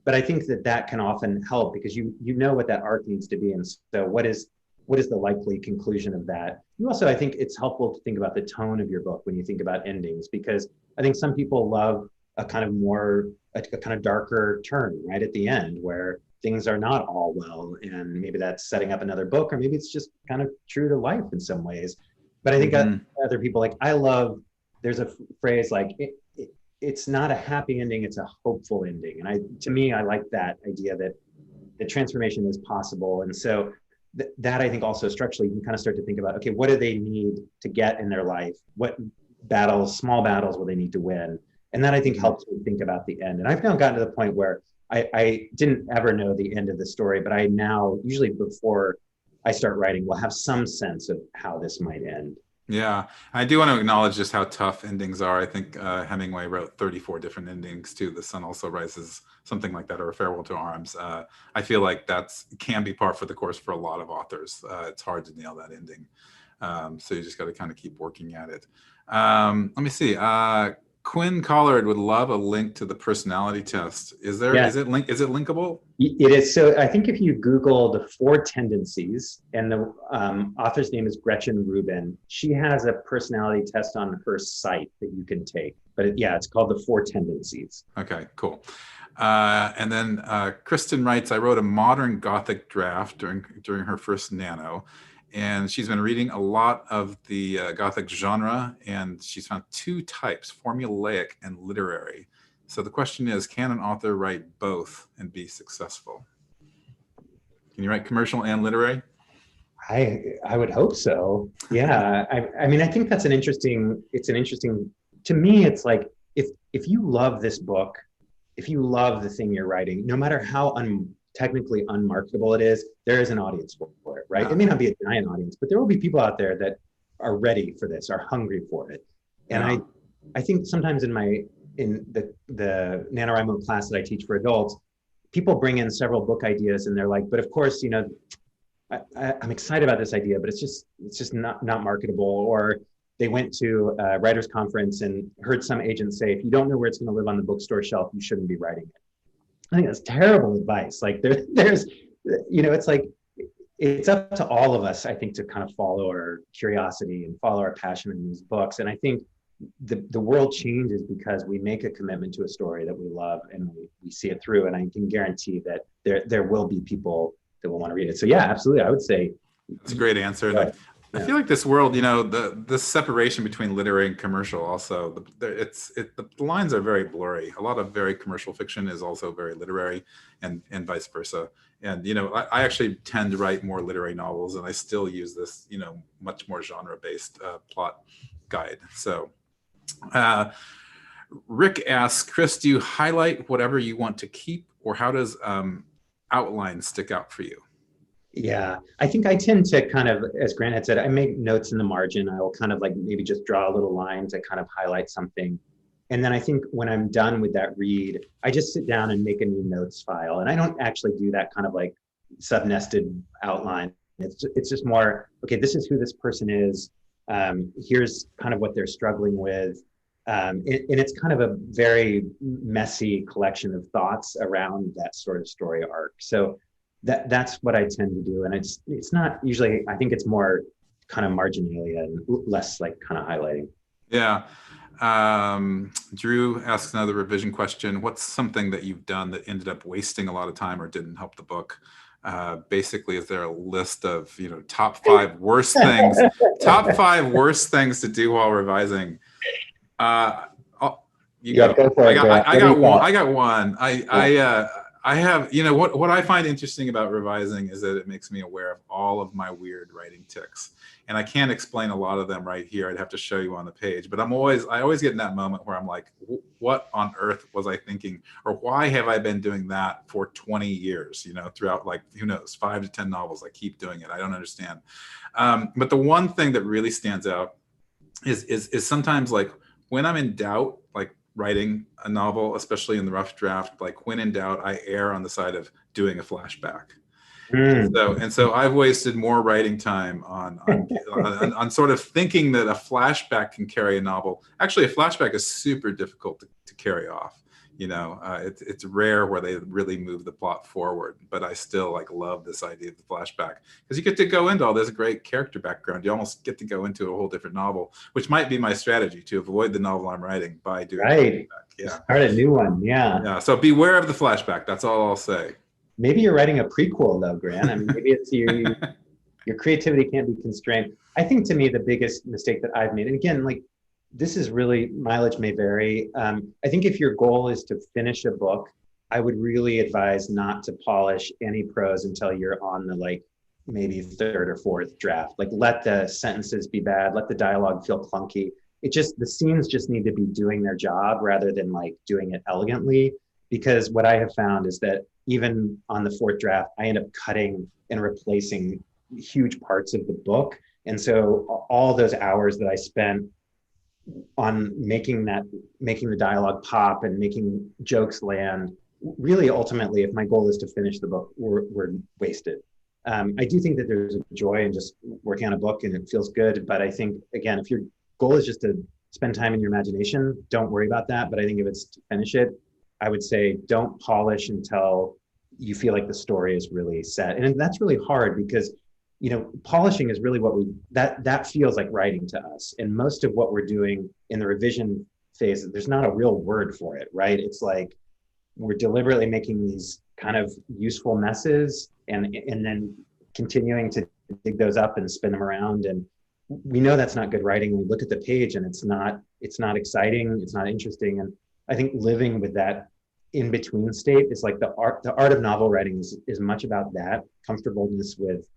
Speaker 3: But I think that can often help, because you know what that arc needs to be. And so what is the likely conclusion of that? You also, I think it's helpful to think about the tone of your book when you think about endings, because I think some people love a kind of darker turn right at the end, where things are not all well, and maybe that's setting up another book, or maybe it's just kind of true to life in some ways. But I think other people, like, there's a phrase like, it's not a happy ending, it's a hopeful ending. And to me, I like that idea that the transformation is possible. And so that I think also structurally, you can kind of start to think about, okay, what do they need to get in their life? What small battles will they need to win? And that I think helps me think about the end. And I've now gotten to the point where I didn't ever know the end of the story, but I now, usually before I start writing, will have some sense of how this might end.
Speaker 2: Yeah, I do want to acknowledge just how tough endings are. I think Hemingway wrote 34 different endings to The Sun Also Rises, something like that, or A Farewell to Arms. I feel like can be par for the course for a lot of authors. It's hard to nail that ending. So you just got to kind of keep working at it. Let me see. Quinn Collard would love a link to the personality test. Is it linkable?
Speaker 3: It is. So I think if you Google the 4 tendencies, and the author's name is Gretchen Rubin, she has a personality test on her site that you can take. But it's called the 4 tendencies.
Speaker 2: Okay, cool. And then Kristen writes, I wrote a modern Gothic draft during her first Nano. And she's been reading a lot of the Gothic genre, and she's found 2 types, formulaic and literary. So the question is, can an author write both and be successful? Can you write commercial and literary?
Speaker 3: I would hope so. Yeah. I mean, I think to me, it's like, if you love this book, if you love the thing you're writing, no matter how technically unmarketable it is, there is an audience for it, right? Yeah. It may not be a giant audience, but there will be people out there that are ready for this, are hungry for it. And I think sometimes in my in the NaNoWriMo class that I teach for adults, people bring in several book ideas and they're like, but of course, you know, I'm excited about this idea, but it's just not marketable. Or they went to a writer's conference and heard some agent say, if you don't know where it's going to live on the bookstore shelf, you shouldn't be writing it. I think that's terrible advice. Like there's, you know, it's like, it's up to all of us, I think, to kind of follow our curiosity and follow our passion in these books. And I think the world changes because we make a commitment to a story that we love and we see it through. And I can guarantee that there will be people that will want to read it. So yeah, absolutely. I would say
Speaker 2: that's a great answer.
Speaker 3: Right.
Speaker 2: I feel like this world, you know, the separation between literary and commercial also, the lines are very blurry. A lot of very commercial fiction is also very literary and vice versa. And, you know, I actually tend to write more literary novels, and I still use this, you know, much more genre-based plot guide. So Rick asks, Chris, do you highlight whatever you want to keep, or how does outline stick out for you?
Speaker 3: Yeah, I think I tend to kind of, as Grant had said, I make notes in the margin. I will kind of like maybe just draw a little line to kind of highlight something. And then I think when I'm done with that read, I just sit down and make a new notes file. And I don't actually do that kind of like sub-nested outline. It's just more, okay, this is who this person is. Here's kind of what they're struggling with. And it's kind of a very messy collection of thoughts around that sort of story arc. So that's what I tend to do. And it's not usually, I think it's more kind of marginalia and less like kind of highlighting.
Speaker 2: Yeah. Drew asks another revision question. What's something that you've done that ended up wasting a lot of time or didn't help the book? Basically, is there a list of, you know, top 5 worst things, top 5 worst things to do while revising? You go.
Speaker 3: Go for it.
Speaker 2: I got one. I have, you know, what I find interesting about revising is that it makes me aware of all of my weird writing tics. And I can't explain a lot of them right here. I'd have to show you on the page, but I always get in that moment where I'm like, what on earth was I thinking? Or why have I been doing that for 20 years, you know, throughout, like, who knows, 5 to 10 novels. I keep doing it. I don't understand. But the one thing that really stands out is sometimes, like, when I'm in doubt, like writing a novel, especially in the rough draft, like when in doubt, I err on the side of doing a flashback. So I've wasted more writing time on sort of thinking that a flashback can carry a novel. Actually, a flashback is super difficult to carry off. You know, it's rare where they really move the plot forward, but I still like love this idea of the flashback because you get to go into all this great character background. You almost get to go into a whole different novel, which might be my strategy to avoid the novel I'm writing by doing
Speaker 3: right.
Speaker 2: a flashback. Yeah,
Speaker 3: start a new one. Yeah.
Speaker 2: So beware of the flashback. That's all I'll say.
Speaker 3: Maybe you're writing a prequel though, Grant. I mean, maybe it's your creativity can't be constrained. I think to me the biggest mistake that I've made, and again, like, this is really, mileage may vary. I think if your goal is to finish a book, I would really advise not to polish any prose until you're on the, like, maybe 3rd or 4th draft. Like, let the sentences be bad, let the dialogue feel clunky. The scenes just need to be doing their job rather than like doing it elegantly. Because what I have found is that even on the 4th draft, I end up cutting and replacing huge parts of the book. And so all those hours that I spent on making the dialogue pop and making jokes land, really ultimately, if my goal is to finish the book, were wasted. I do think that there's a joy in just working on a book and it feels good. But I think, again, if your goal is just to spend time in your imagination, don't worry about that. But I think if it's to finish it, I would say don't polish until you feel like the story is really set. And that's really hard because, you know, polishing is really what that feels like writing to us. And most of what we're doing in the revision phase, there's not a real word for it, right? It's like we're deliberately making these kind of useful messes and then continuing to dig those up and spin them around. And we know that's not good writing. We look at the page and it's not exciting, it's not interesting. And I think living with that in-between state is like the art of novel writing is much about that comfortableness with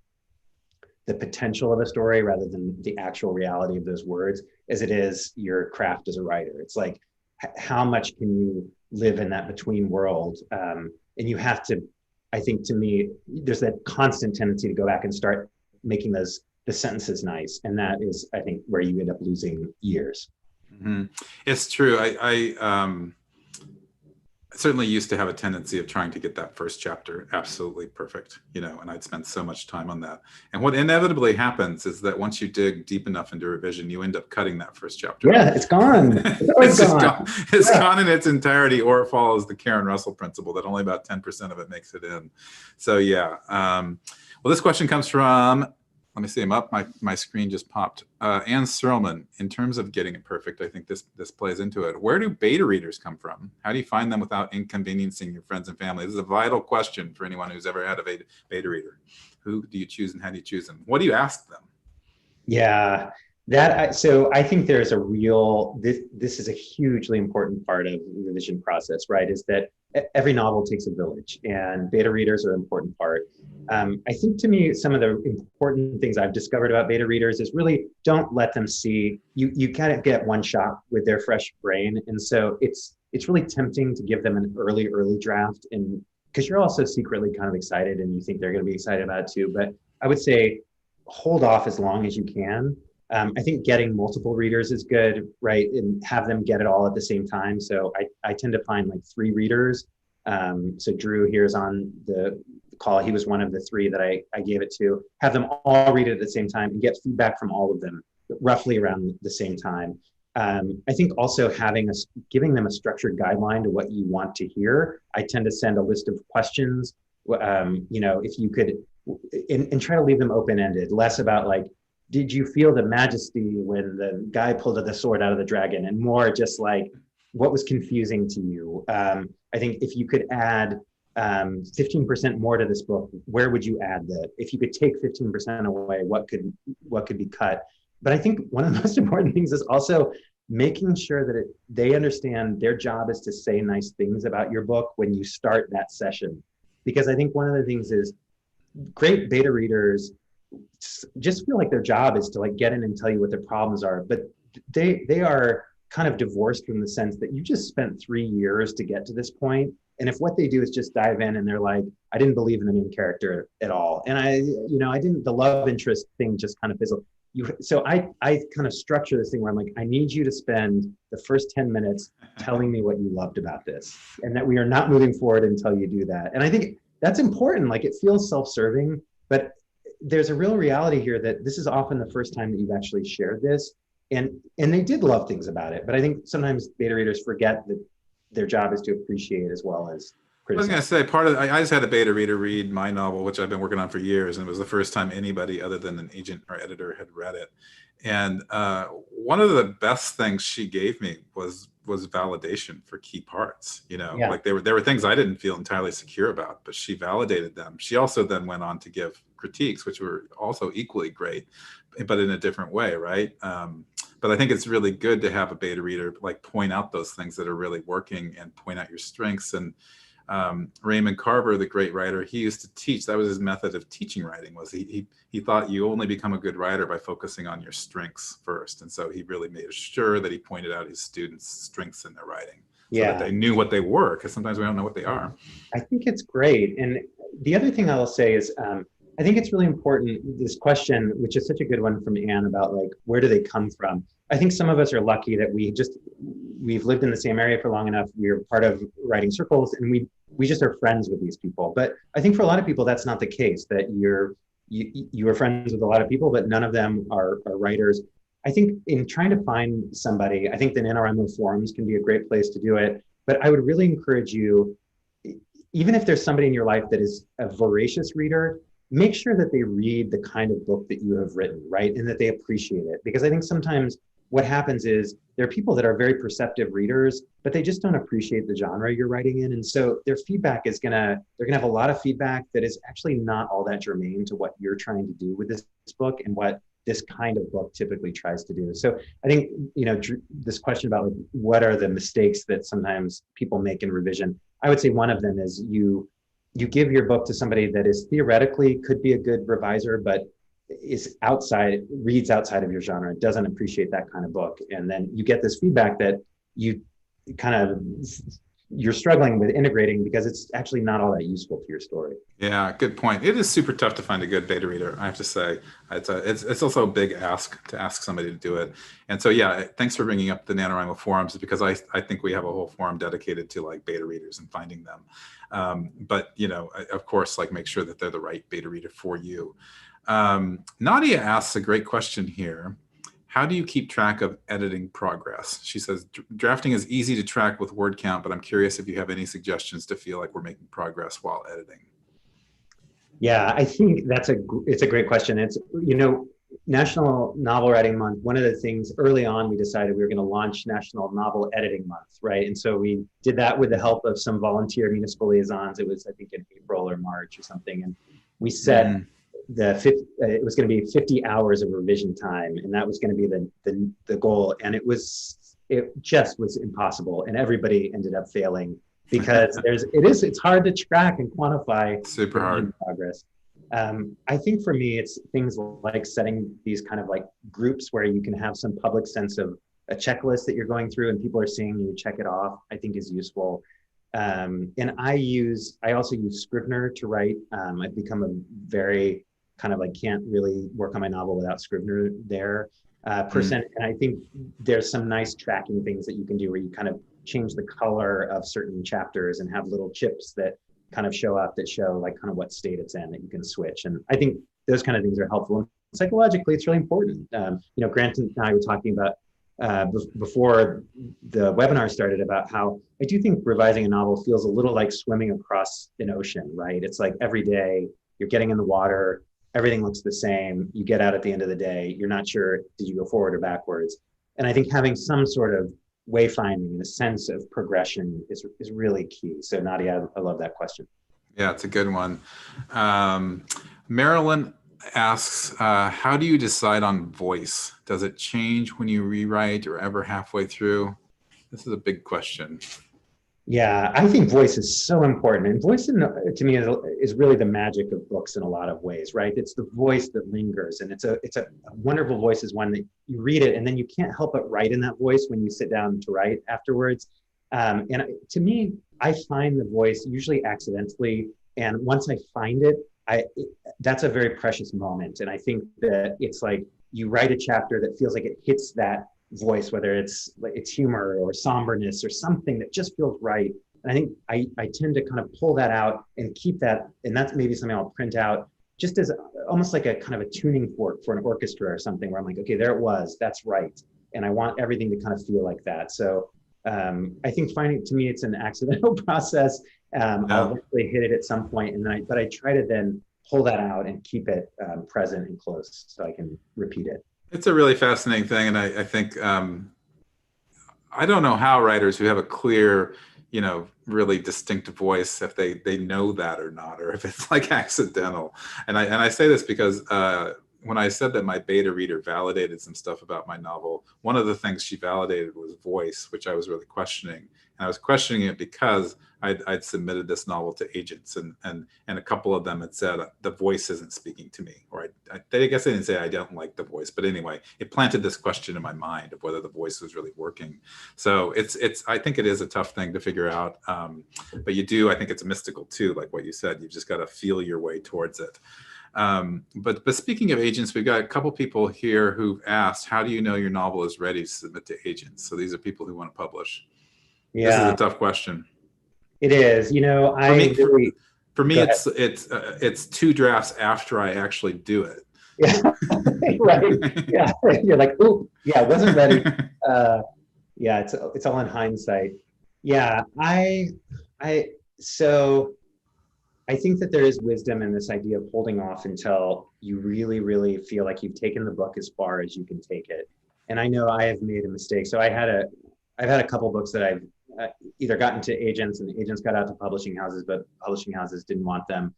Speaker 3: the potential of a story rather than the actual reality of those words as it is your craft as a writer. It's like, how much can you live in that between world? And you have to, I think, to me, there's that constant tendency to go back and start making the sentences nice. And that is, I think, where you end up losing years.
Speaker 2: It's true. I certainly used to have a tendency of trying to get that first chapter absolutely perfect, and I'd spend so much time on that. And what inevitably happens is that once you dig deep enough into revision, you end up cutting that first chapter.
Speaker 3: Yeah, it's gone.
Speaker 2: It's just gone. It's gone in its entirety, or it follows the Karen Russell principle that only about 10% of it makes it in. So yeah. Well, this question comes from, let me see, I'm up. My screen just popped. Ann Searleman, in terms of getting it perfect, I think this plays into it. Where do beta readers come from? How do you find them without inconveniencing your friends and family? This is a vital question for anyone who's ever had a beta reader. Who do you choose and how do you choose them? What do you ask them?
Speaker 3: Yeah, so I think there's a real, this is a hugely important part of the revision process, right? Is that every novel takes a village, and beta readers are an important part. I think to me, some of the important things I've discovered about beta readers is really don't let them see, you kind of get one shot with their fresh brain. And so it's really tempting to give them an early draft, and because you're also secretly kind of excited and you think they're going to be excited about it too. But I would say hold off as long as you can. I think getting multiple readers is good, right? And have them get it all at the same time. So I tend to find like 3 readers. So Drew here is on the call. He was one of the 3 that I gave it to. Have them all read it at the same time and get feedback from all of them roughly around the same time. I think also giving them a structured guideline to what you want to hear. I tend to send a list of questions. If you could, and try to leave them open-ended, less about like, did you feel the majesty when the guy pulled the sword out of the dragon, and more just like, what was confusing to you? I think if you could add 15% more to this book, where would you add that? If you could take 15% away, what could be cut? But I think one of the most important things is also making sure that they understand their job is to say nice things about your book when you start that session. Because I think one of the things is great beta readers just feel like their job is to like get in and tell you what their problems are, but they are kind of divorced from the sense that you just spent 3 years to get to this point. And if what they do is just dive in and they're like, I didn't believe in the main character at all, and the love interest thing just kind of fizzled. So I kind of structure this thing where I'm like, I need you to spend the first 10 minutes telling me what you loved about this, and that we are not moving forward until you do that. And I think that's important. Like, it feels self-serving, but there's a real reality here that this is often the first time that you've actually shared this, and they did love things about it. But I think sometimes beta readers forget that their job is to appreciate as well as criticize.
Speaker 2: I was going to say, I just had a beta reader read my novel, which I've been working on for years, and it was the first time anybody other than an agent or editor had read it. And one of the best things she gave me was validation for key parts. Like there were things I didn't feel entirely secure about, but she validated them. She also then went on to give critiques, which were also equally great, but in a different way, right? But I think it's really good to have a beta reader like point out those things that are really working and point out your strengths. And Raymond Carver, the great writer, he used to teach. That was his method of teaching writing. Was he thought you only become a good writer by focusing on your strengths first. And so he really made sure that he pointed out his students' strengths in their writing, so that they knew what they were, because sometimes we don't know what they are.
Speaker 3: I think it's great. And the other thing I'll say is, I think it's really important, this question, which is such a good one from Anne about like, where do they come from? I think some of us are lucky that we've lived in the same area for long enough. We're part of writing circles, and we just are friends with these people. But I think for a lot of people, that's not the case, that you are friends with a lot of people, but none of them are writers. I think in trying to find somebody, I think the NaNoWriMo forums can be a great place to do it. But I would really encourage you, even if there's somebody in your life that is a voracious reader, make sure that they read the kind of book that you have written, right? And that they appreciate it. Because I think sometimes what happens is there are people that are very perceptive readers, but they just don't appreciate the genre you're writing in. And so their feedback is they're gonna have a lot of feedback that is actually not all that germane to what you're trying to do with this book and what this kind of book typically tries to do. So I think, this question about like, what are the mistakes that sometimes people make in revision? I would say one of them is you give your book to somebody that is theoretically could be a good reviser, but reads outside of your genre, doesn't appreciate that kind of book. And then you get this feedback that you kind of you're struggling with integrating because it's actually not all that useful to your story.
Speaker 2: Yeah, good point. It is super tough to find a good beta reader, I have to say. It's also a big ask to ask somebody to do it. And so, yeah, thanks for bringing up the NaNoWriMo forums, because I think we have a whole forum dedicated to like beta readers and finding them. But, you know, of course, like make sure that they're the right beta reader for you. Nadia asks a great question here. How do you keep track of editing progress? She says, drafting is easy to track with word count, but I'm curious if you have any suggestions to feel like we're making progress while editing.
Speaker 3: Yeah, I think it's a great question. It's, you know, National Novel Writing Month. One of the things early on, we decided we were going to launch National Novel Editing Month, right? And so we did that with the help of some volunteer municipal liaisons. It was, I think, in April or March or something. And we set it was going to be 50 hours of revision time, and that was going to be the goal. And it just was impossible, and everybody ended up failing because it's hard to track and quantify
Speaker 2: super hard
Speaker 3: progress. I think for me, it's things like setting these kind of like groups where you can have some public sense of a checklist that you're going through and people are seeing you check it off, I think is useful. And I also use Scrivener to write. I've become a very kind of like can't really work on my novel without Scrivener there person. And I think there's some nice tracking things that you can do where you kind of change the color of certain chapters and have little chips that kind of show up that show like kind of what state it's in that you can switch. And I think those kind of things are helpful. And psychologically, it's really important. You know, Grant and I were talking about before the webinar started about how I do think revising a novel feels a little like swimming across an ocean, right? It's like every day you're getting in the water, everything looks the same. You get out at the end of the day, you're not sure, did you go forward or backwards? And I think having some sort of wayfinding and a sense of progression is really key. So Nadia, I love that question.
Speaker 2: Yeah, it's a good one. Marilyn asks, how do you decide on voice? Does it change when you rewrite or ever halfway through? This is a big question.
Speaker 3: Yeah, I think voice is so important. And voice to me is really the magic of books in a lot of ways, right? It's the voice that lingers, and it's a wonderful voice is one that you read it and then you can't help but write in that voice when you sit down to write afterwards. And to me, I find the voice usually accidentally. And once I find it, that's a very precious moment. And I think that it's like you write a chapter that feels like it hits that voice, whether it's humor or somberness or something that just feels right. And I think I tend to kind of pull that out and keep that, and that's maybe something I'll print out just as almost like a kind of a tuning fork for an orchestra or something where I'm like, okay, there it was, that's right. And I want everything to kind of feel like that. So I think to me, it's an accidental process. I'll eventually hit it at some point, but I try to then pull that out and keep it present and close so I can repeat it.
Speaker 2: It's a really fascinating thing. And I think, I don't know how writers who have a clear, you know, really distinct voice, if they know that or not, or if it's like accidental. And I say this because when I said that my beta reader validated some stuff about my novel, one of the things she validated was voice, which I was really questioning. And I was questioning it because I'd submitted this novel to agents, and a couple of them had said the voice isn't speaking to me, or I guess they didn't say I don't like the voice, but anyway, it planted this question in my mind of whether the voice was really working. So I think it is a tough thing to figure out, but I think it's mystical too, like what you said. You've just got to feel your way towards it. But speaking of agents, we've got a couple people here who've asked, how do you know your novel is ready to submit to agents? So these are people who want to publish. Yeah. This is a tough question.
Speaker 3: It is, you know,
Speaker 2: for me, it's 2 drafts after I actually do it.
Speaker 3: Yeah, right. Yeah, you're like, oh, yeah, it wasn't ready. Yeah, it's all in hindsight. Yeah, so I think that there is wisdom in this idea of holding off until you really, really feel like you've taken the book as far as you can take it. And I know I have made a mistake. So I've had a couple books that I've either gotten to agents and the agents got out to publishing houses, but publishing houses didn't want them.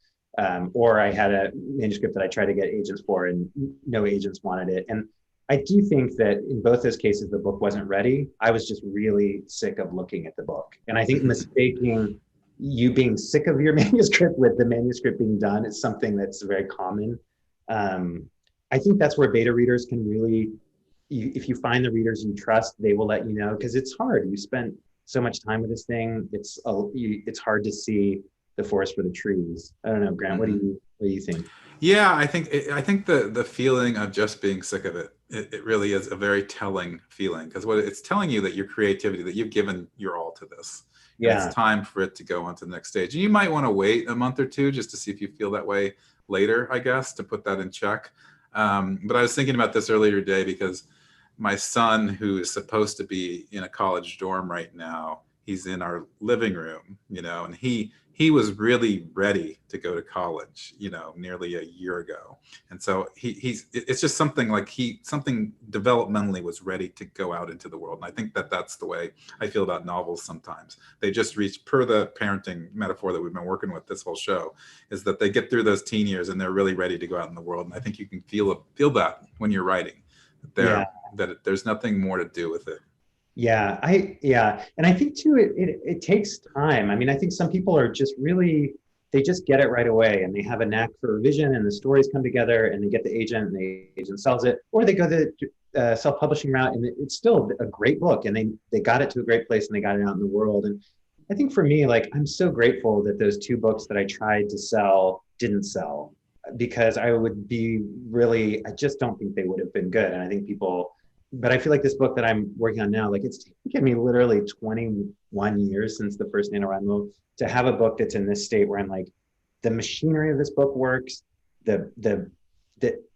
Speaker 3: Or I had a manuscript that I tried to get agents for and no agents wanted it. And I do think that in both those cases, the book wasn't ready. I was just really sick of looking at the book. And I think mistaking you being sick of your manuscript with the manuscript being done is something that's very common. I think that's where beta readers can really, if you find the readers you trust, they will let you know, because it's hard. You spent so much time with this thing. It's hard to see the forest for the trees. I don't know, Grant. What do you think?
Speaker 2: Yeah, I think the feeling of just being sick of it really is a very telling feeling, because what it's telling you that your creativity, that you've given your all to this, and it's
Speaker 3: Yeah,
Speaker 2: time for it to go on to the next stage. And you might want to wait a month or two just to see if you feel that way later, I guess, to put that in check. But I was thinking about this earlier today because my son, who is supposed to be in a college dorm right now, he's in our living room, and he was really ready to go to college, nearly a year ago. And so it's just something like something developmentally was ready to go out into the world. And I think that's the way I feel about novels sometimes. They just reach, per the parenting metaphor that we've been working with this whole show, is that they get through those teen years and they're really ready to go out in the world. And I think you can feel that when you're writing,
Speaker 3: yeah.
Speaker 2: that there's nothing more to do with it.
Speaker 3: Yeah. And I think too, it takes time. I mean, I think some people are just really, they just get it right away, and they have a knack for revision, and the stories come together, and they get the agent, and the agent sells it, or they go the self-publishing route, and it's still a great book, and they got it to a great place, and they got it out in the world. And I think for me, like, I'm so grateful that those two books that I tried to sell didn't sell, because I just don't think they would have been good. And I think but I feel like this book that I'm working on now, like, it's taken me literally 21 years since the first NaNoWriMo to have a book that's in this state where I'm like, the machinery of this book works, the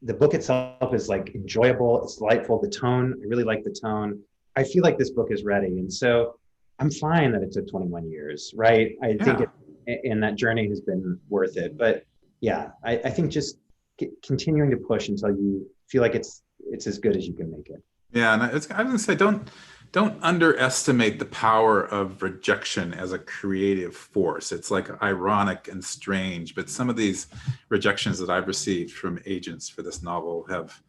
Speaker 3: book itself is like enjoyable, it's delightful, the tone, I really like the tone. I feel like this book is ready. And so I'm fine that it took 21 years, right? I think and that journey has been worth it. But yeah, I think just continuing to push until you feel like it's as good as you can make it.
Speaker 2: Yeah, and I was going to say, don't underestimate the power of rejection as a creative force. It's like ironic and strange, but some of these rejections that I've received from agents for this novel have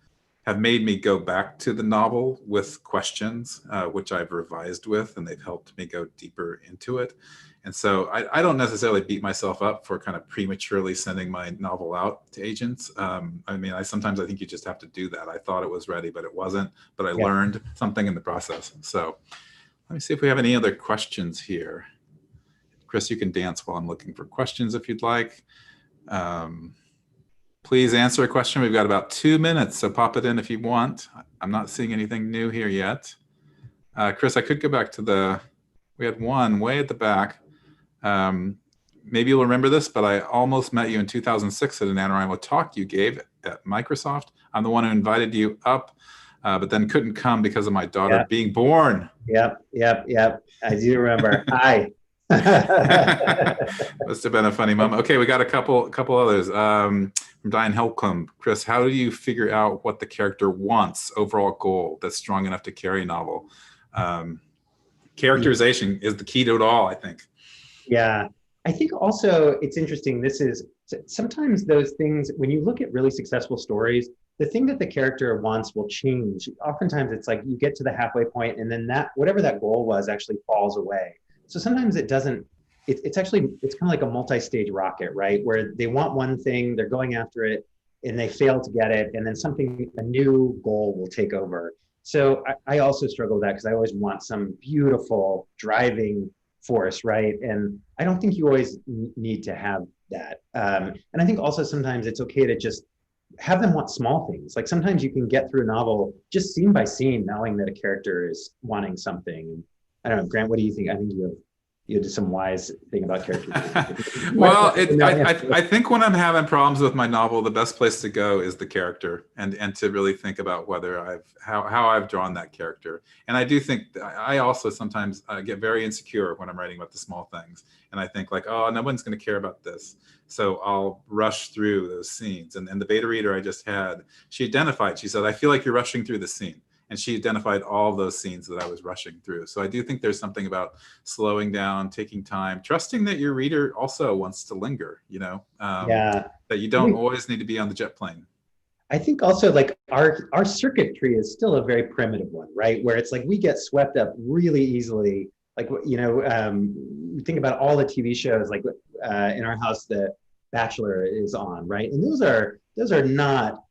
Speaker 2: made me go back to the novel with questions, which I've revised with, and they've helped me go deeper into it. And so I don't necessarily beat myself up for kind of prematurely sending my novel out to agents. I mean, sometimes I think you just have to do that. I thought it was ready, but it wasn't. But I learned something in the process. So let me see if we have any other questions here. Chris, you can dance while I'm looking for questions if you'd like. Please answer a question. We've got about 2 minutes, so pop it in if you want. I'm not seeing anything new here yet. Chris, I could go back to we had one way at the back. Maybe you'll remember this, but I almost met you in 2006 at a NaNoWriMo talk you gave at Microsoft. I'm the one who invited you up, but then couldn't come because of my daughter being born.
Speaker 3: Yep. I do remember. Hi.
Speaker 2: Must have been a funny moment. Okay, we got a couple others. From Diane Helcom. Chris, how do you figure out what the character wants, overall goal that's strong enough to carry a novel? Characterization is the key to it all, I think.
Speaker 3: Yeah, I think also it's interesting. This is sometimes those things, when you look at really successful stories, the thing that the character wants will change. Oftentimes it's like you get to the halfway point, and then whatever that goal was actually falls away. So sometimes it doesn't, it's kind of like a multi-stage rocket, right? Where they want one thing, they're going after it, and they fail to get it, and then a new goal will take over. So I also struggle with that, because I always want some beautiful driving force, right? And I don't think you always need to have that. And I think also sometimes it's okay to just have them want small things. Like sometimes you can get through a novel just scene by scene, knowing that a character is wanting something. I don't know, Grant, what do you think? I think you did some wise thing about characters.
Speaker 2: Well, I think when I'm having problems with my novel, the best place to go is the character, and to really think about whether how I've drawn that character. And I do think I also sometimes get very insecure when I'm writing about the small things, and I think like, oh, no one's going to care about this, so I'll rush through those scenes. And the beta reader I just had, she said, I feel like you're rushing through the scene. And she identified all those scenes that I was rushing through. So I do think there's something about slowing down, taking time, trusting that your reader also wants to linger, that you don't always need to be on the jet plane.
Speaker 3: I think also like our circuitry is still a very primitive one, right? Where it's like we get swept up really easily. Like, think about all the TV shows, like in our house, The Bachelor is on, right? And those are not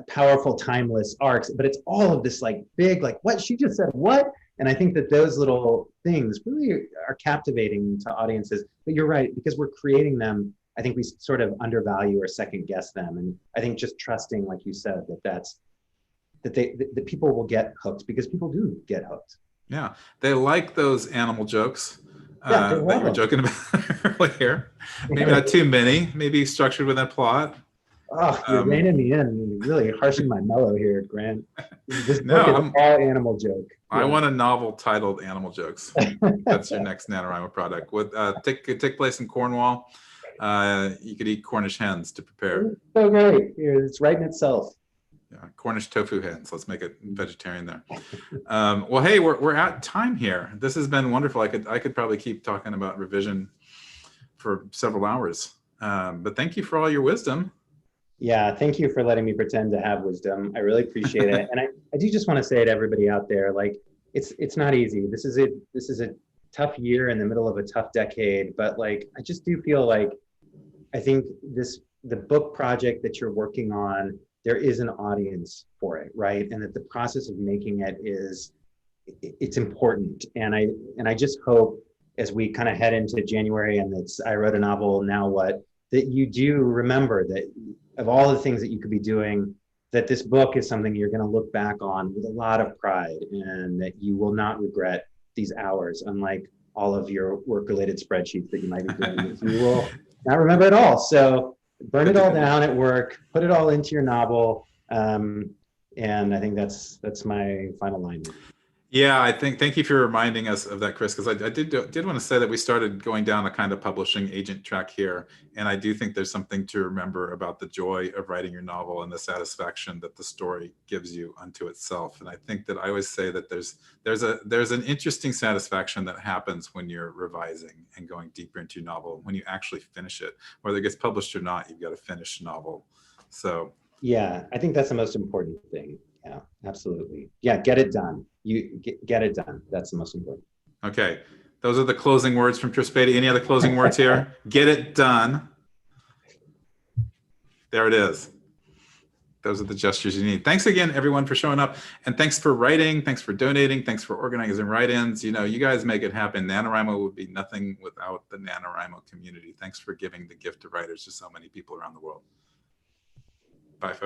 Speaker 3: powerful, timeless arcs, but it's all of this like big, like what she just said, what? And I think that those little things really are captivating to audiences. But you're right, because we're creating them, I think we sort of undervalue or second guess them. And I think just trusting, like you said, that people will get hooked, because people do get hooked.
Speaker 2: Yeah, they like those animal jokes
Speaker 3: Yeah, they
Speaker 2: that
Speaker 3: love
Speaker 2: you were
Speaker 3: them.
Speaker 2: joking about earlier. Maybe not too many, maybe structured with a plot.
Speaker 3: Oh, you're reining me in, you're really harshing my mellow here, Grant. This
Speaker 2: No,
Speaker 3: book is all animal joke.
Speaker 2: I
Speaker 3: Yeah.
Speaker 2: want a novel titled Animal Jokes. That's your next NaNoWriMo product. With take place in Cornwall. You could eat Cornish hens to prepare.
Speaker 3: So great. It's writing itself.
Speaker 2: Yeah, Cornish tofu hens. Let's make it vegetarian there. Well, hey, we're at time here. This has been wonderful. I could probably keep talking about revision for several hours. But thank you for all your wisdom.
Speaker 3: Yeah, thank you for letting me pretend to have wisdom. I really appreciate it. And I do just want to say to everybody out there, like, it's not easy. This is a tough year in the middle of a tough decade, but like I just do feel like I think the book project that you're working on, there is an audience for it, right? And that the process of making it's important. And I just hope, as we kind of head into January and it's I wrote a novel, now what, that you do remember that of all the things that you could be doing, that this book is something you're going to look back on with a lot of pride, and that you will not regret these hours, unlike all of your work-related spreadsheets that you might be doing. You will not remember it all. So burn it all down at work, put it all into your novel. And I think that's my final line.
Speaker 2: Yeah, thank you for reminding us of that, Chris, because I did want to say that we started going down a kind of publishing agent track here, and I do think there's something to remember about the joy of writing your novel and the satisfaction that the story gives you unto itself. And I think that I always say that there's an interesting satisfaction that happens when you're revising and going deeper into your novel. When you actually finish it, whether it gets published or not, you've got a finished novel. So
Speaker 3: yeah, I think that's the most important thing. Yeah, absolutely. Yeah, get it done. You get it done. That's the most important.
Speaker 2: Okay, those are the closing words from Chris Baty. Any other closing words here? Get it done. There it is. Those are the gestures you need. Thanks again, everyone, for showing up. And thanks for writing. Thanks for donating. Thanks for organizing write-ins. You know, you guys make it happen. NaNoWriMo would be nothing without the NaNoWriMo community. Thanks for giving the gift of writers to so many people around the world. Bye, folks.